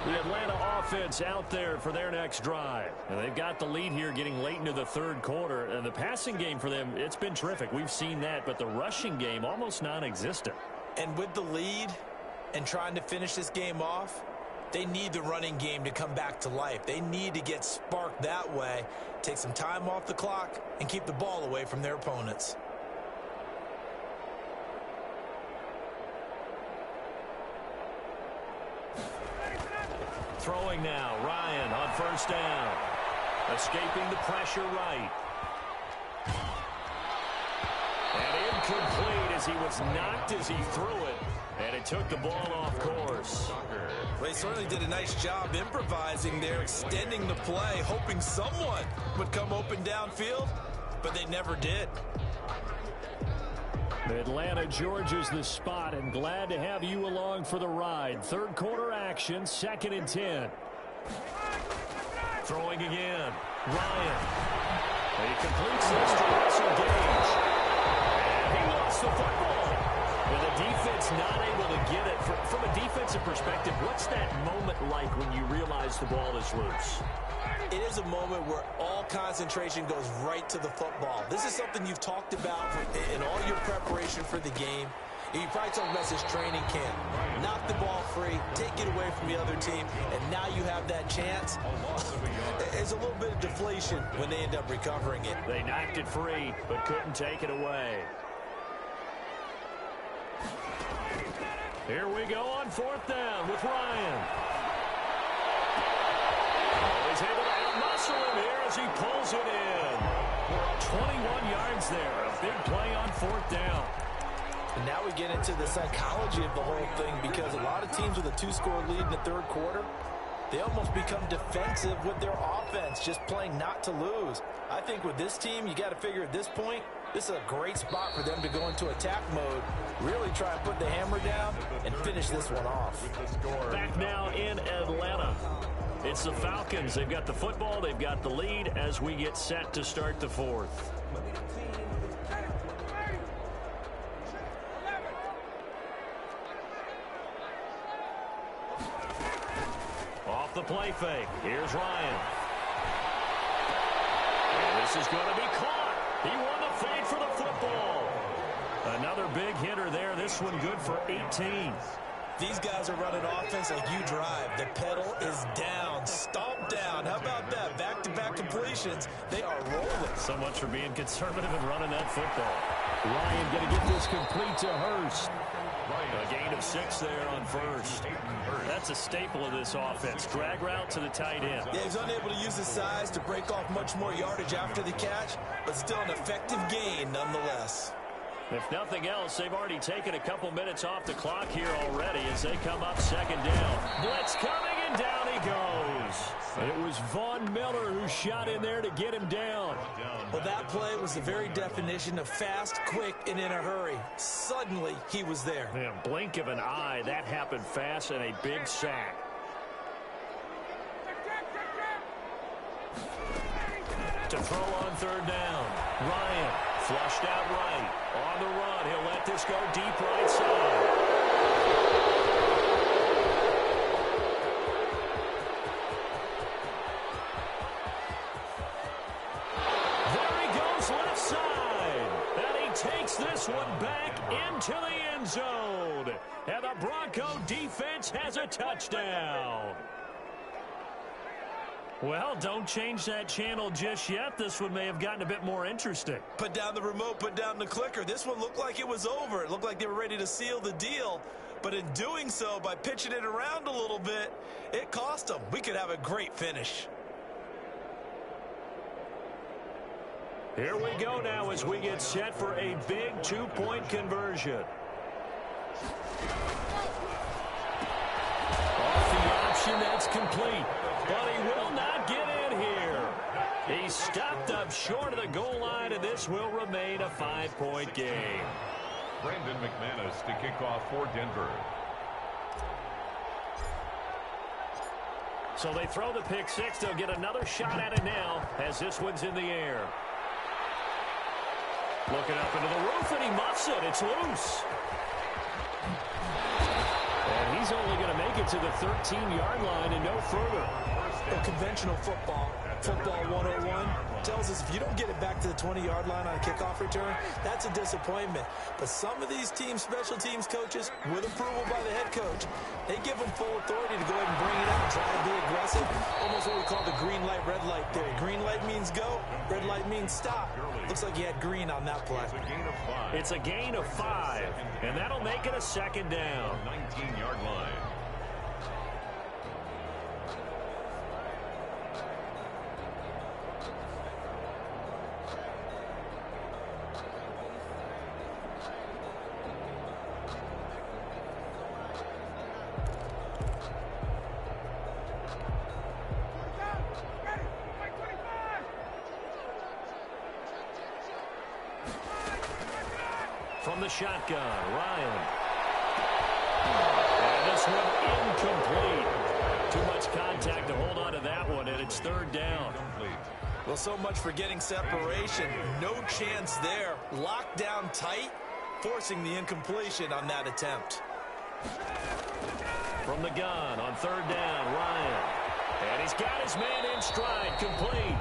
The Atlanta offense out there for their next drive. And they've got the lead here getting late into the 3rd quarter. And the passing game for them, it's been terrific. We've seen that. But the rushing game, almost non-existent. And with the lead and trying to finish this game off, they need the running game to come back to life. They need to get sparked that way, take some time off the clock, and keep the ball away from their opponents. Throwing now, Ryan on 1st down. Escaping the pressure right. And incomplete as he was knocked as he threw it. And it took the ball off course. Well, he certainly did a nice job improvising there, extending the play, hoping someone would come open downfield, but they never did. Atlanta, Georgia's the spot, and glad to have you along for the ride. 3rd quarter action, 2nd and 10. Throwing again, Ryan. He completes this to Russell Gage. And he lost the football. And the defense not able to get it. From a defensive perspective, what's that moment like when you realize the ball is loose? It is a moment where all concentration goes right to the football. This is something you've talked about in all your preparation for the game. You probably talked about this training camp. Knock the ball free, take it away from the other team, and now you have that chance. It's a little bit of deflation when they end up recovering it. They knocked it free, but couldn't take it away. Here we go on 4th down with Ryan. He's able to out-muscle him here as he pulls it in. 21 yards there. A big play on 4th down. And now we get into the psychology of the whole thing, because a lot of teams with a 2-score lead in the 3rd quarter, they almost become defensive with their offense, just playing not to lose. I think with this team, you got to figure at this point, this is a great spot for them to go into attack mode, really try and put the hammer down and finish this one off. Back now in Atlanta. It's the Falcons. They've got the football. They've got the lead as we get set to start the 4th. Off the play fake. Here's Ryan. And this is going to be caught. He won the fight for the football. Another big hitter there. This one good for 18. These guys are running offense like you drive. The pedal is down, stomp down. How about that? Back-to-back completions. They are rolling. So much for being conservative and running that football. Ryan going to get this complete to Hurst. A gain of 6 there on first. That's a staple of this offense. Drag route to the tight end. Yeah, he's unable to use his size to break off much more yardage after the catch, but still an effective gain nonetheless. If nothing else, they've already taken a couple minutes off the clock here already as they come up 2nd down. Blitz coming, and down he goes. It was Von Miller who shot in there to get him down. Well, that play was the very definition of fast, quick, and in a hurry. Suddenly, he was there. Man, blink of an eye, that happened fast, and a big sack. To throw on 3rd down. Ryan flushed out right. On the run, he'll let this go deep right side. There he goes left side. And he takes this one back into the end zone. And the Bronco defense has a touchdown. Well, don't change that channel just yet. This one may have gotten a bit more interesting. Put down the remote, put down the clicker. This one looked like it was over. It looked like they were ready to seal the deal. But in doing so, by pitching it around a little bit, it cost them. We could have a great finish. Here we go now as we get set for a big 2-point conversion. Off the option, that's complete. But he will not get in here. He's stopped up short of the goal line, and this will remain a 5-point game. Brandon McManus to kick off for Denver. So they throw the pick 6. They'll get another shot at it now as this one's in the air. Looking up into the roof, and he muffs it. It's loose. And he's only going to make it to the 13-yard line and no further. Conventional football 101 tells us if you don't get it back to the 20-yard line on a kickoff return, that's a disappointment. But some of these special teams coaches, with approval by the head coach, they give them full authority to go ahead and bring it up and try to be aggressive. Almost what we call the green light, red light theory. Green light means go, red light means stop. Looks like he had green on that play. It's a gain of 5, and that'll make it a 2nd down. 19-yard line. From the shotgun, Ryan. And this one incomplete. Too much contact to hold on to that one, and it's 3rd down. Well, so much for getting separation. No chance there. Locked down tight, forcing the incompletion on that attempt. From the gun on 3rd down, Ryan. And he's got his man in stride, complete.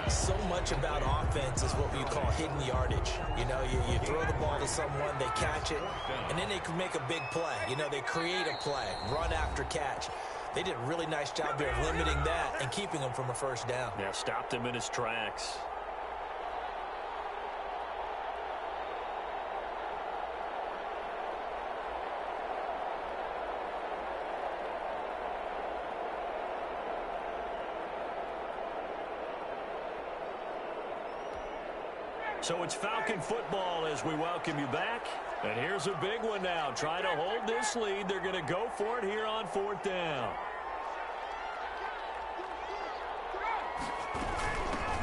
So much about offense is what we call hidden yardage. You know, you throw the ball to someone, they catch it, and then they can make a big play. You know, they create a play, run after catch. They did a really nice job there of limiting that and keeping him from a first down. Yeah, stopped him in his tracks. So it's Falcon football as we welcome you back. And here's a big one now. Try to hold this lead. They're going to go for it here on 4th down.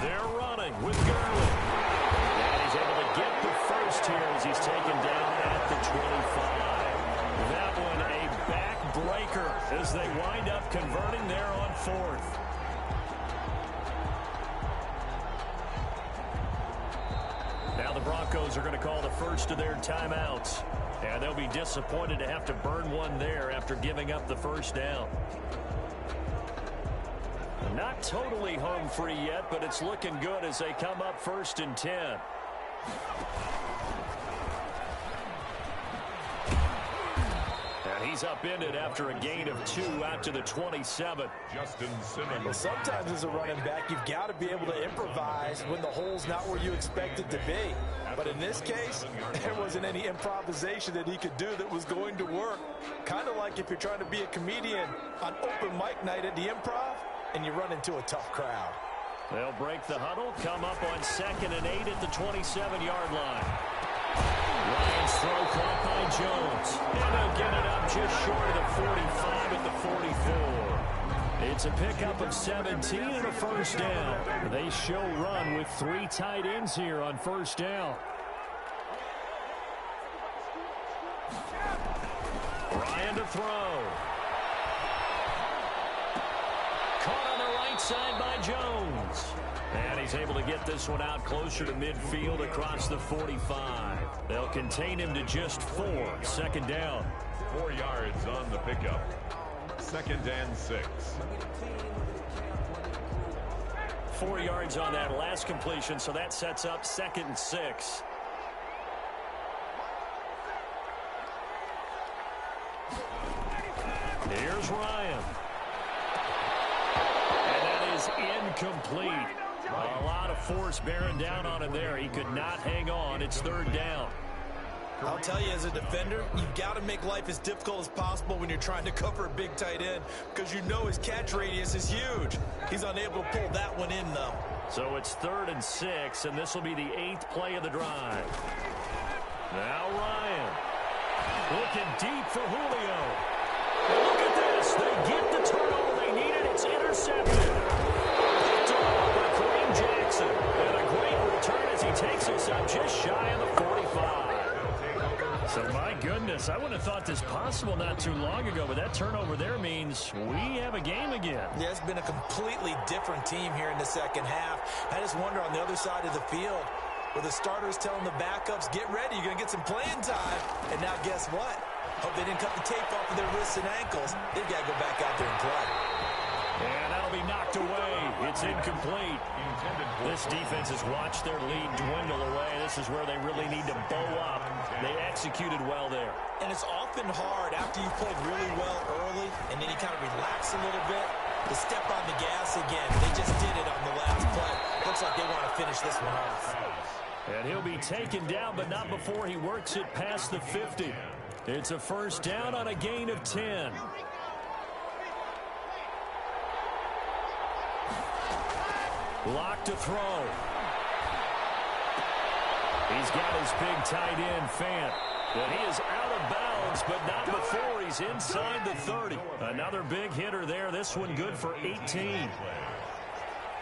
They're running with Gurley. And he's able to get the first here as he's taken down at the 25. That one a backbreaker as they wind up converting there on 4th. Now the Broncos are going to call the first of their timeouts. And they'll be disappointed to have to burn one there after giving up the first down. Not totally home free yet, but it's looking good as they come up 1st and 10. And he's upended after a gain of 2 out to the 27. Justin Simmons. Well, sometimes as a running back, you've got to be able to improvise when the hole's not where you expect it to be. But in this case, there wasn't any improvisation that he could do that was going to work. Kind of like if you're trying to be a comedian on open mic night at the Improv and you run into a tough crowd. They'll break the huddle, come up on 2nd and 8 at the 27-yard line. Ryan's throw caught by Jones. And they'll get it up just short of the 45 at the 44. It's a pickup of 17 and a first down. They show run with 3 tight ends here on first down. Ryan to throw. Caught on the right side by Jones. And he's able to get this one out closer to midfield across the 45. They'll contain him to just 4. 2nd down. 4 yards on the pickup. 2nd and 6. 4 yards on that last completion, so that sets up 2nd and 6. Here's Ryan. And that is incomplete. A lot of force bearing down on him there. He could not hang on. It's 3rd down. I'll tell you, as a defender, you've got to make life as difficult as possible when you're trying to cover a big tight end because you know his catch radius is huge. He's unable to pull that one in, though. So it's 3rd and 6, and this will be the 8th play of the drive. Now Ryan. Looking deep for Julio. And look at this. They get the turnover they needed. It's intercepted. Picked off by Kareem Jackson. And a great return as he takes us up just shy of the 45. So, my goodness, I wouldn't have thought this possible not too long ago, but that turnover there means we have a game again. Yeah, it's been a completely different team here in the second half. I just wonder on the other side of the field, where the starters telling the backups, get ready, you're going to get some playing time. And now guess what? Hope they didn't cut the tape off of their wrists and ankles. They've got to go back out there and play. And that'll be knocked away. It's incomplete. This defense has watched their lead dwindle away. This is where they really need to bow up. They executed well there. And it's often hard after you've played really well early and then you kind of relax a little bit to step on the gas again. They just did it on the last play. Looks like they want to finish this one off. And he'll be taken down, but not before he works it past the 50. It's a first down on a gain of 10. Lock to throw. He's got his big tight end, Fant. But he is out of bounds, but not before he's inside the 30. Another big hitter there. This one good for 18.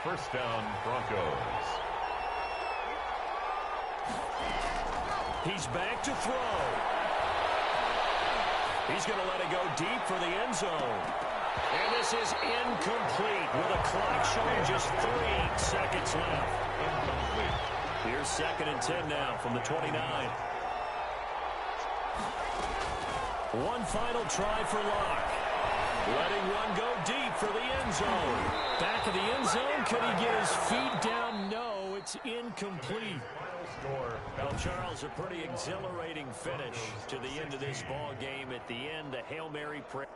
First down, Broncos. He's back to throw. He's going to let it go deep for the end zone. And this is incomplete with a clock showing just 3 seconds left. Incomplete. Here's 2nd and 10 now from the 29. One final try for Locke. Letting one go deep for the end zone. Back of the end zone. Could he get his feet down? No, it's incomplete. Well, Charles, a pretty exhilarating finish to the end of this ball game. At the end, a Hail Mary prayer.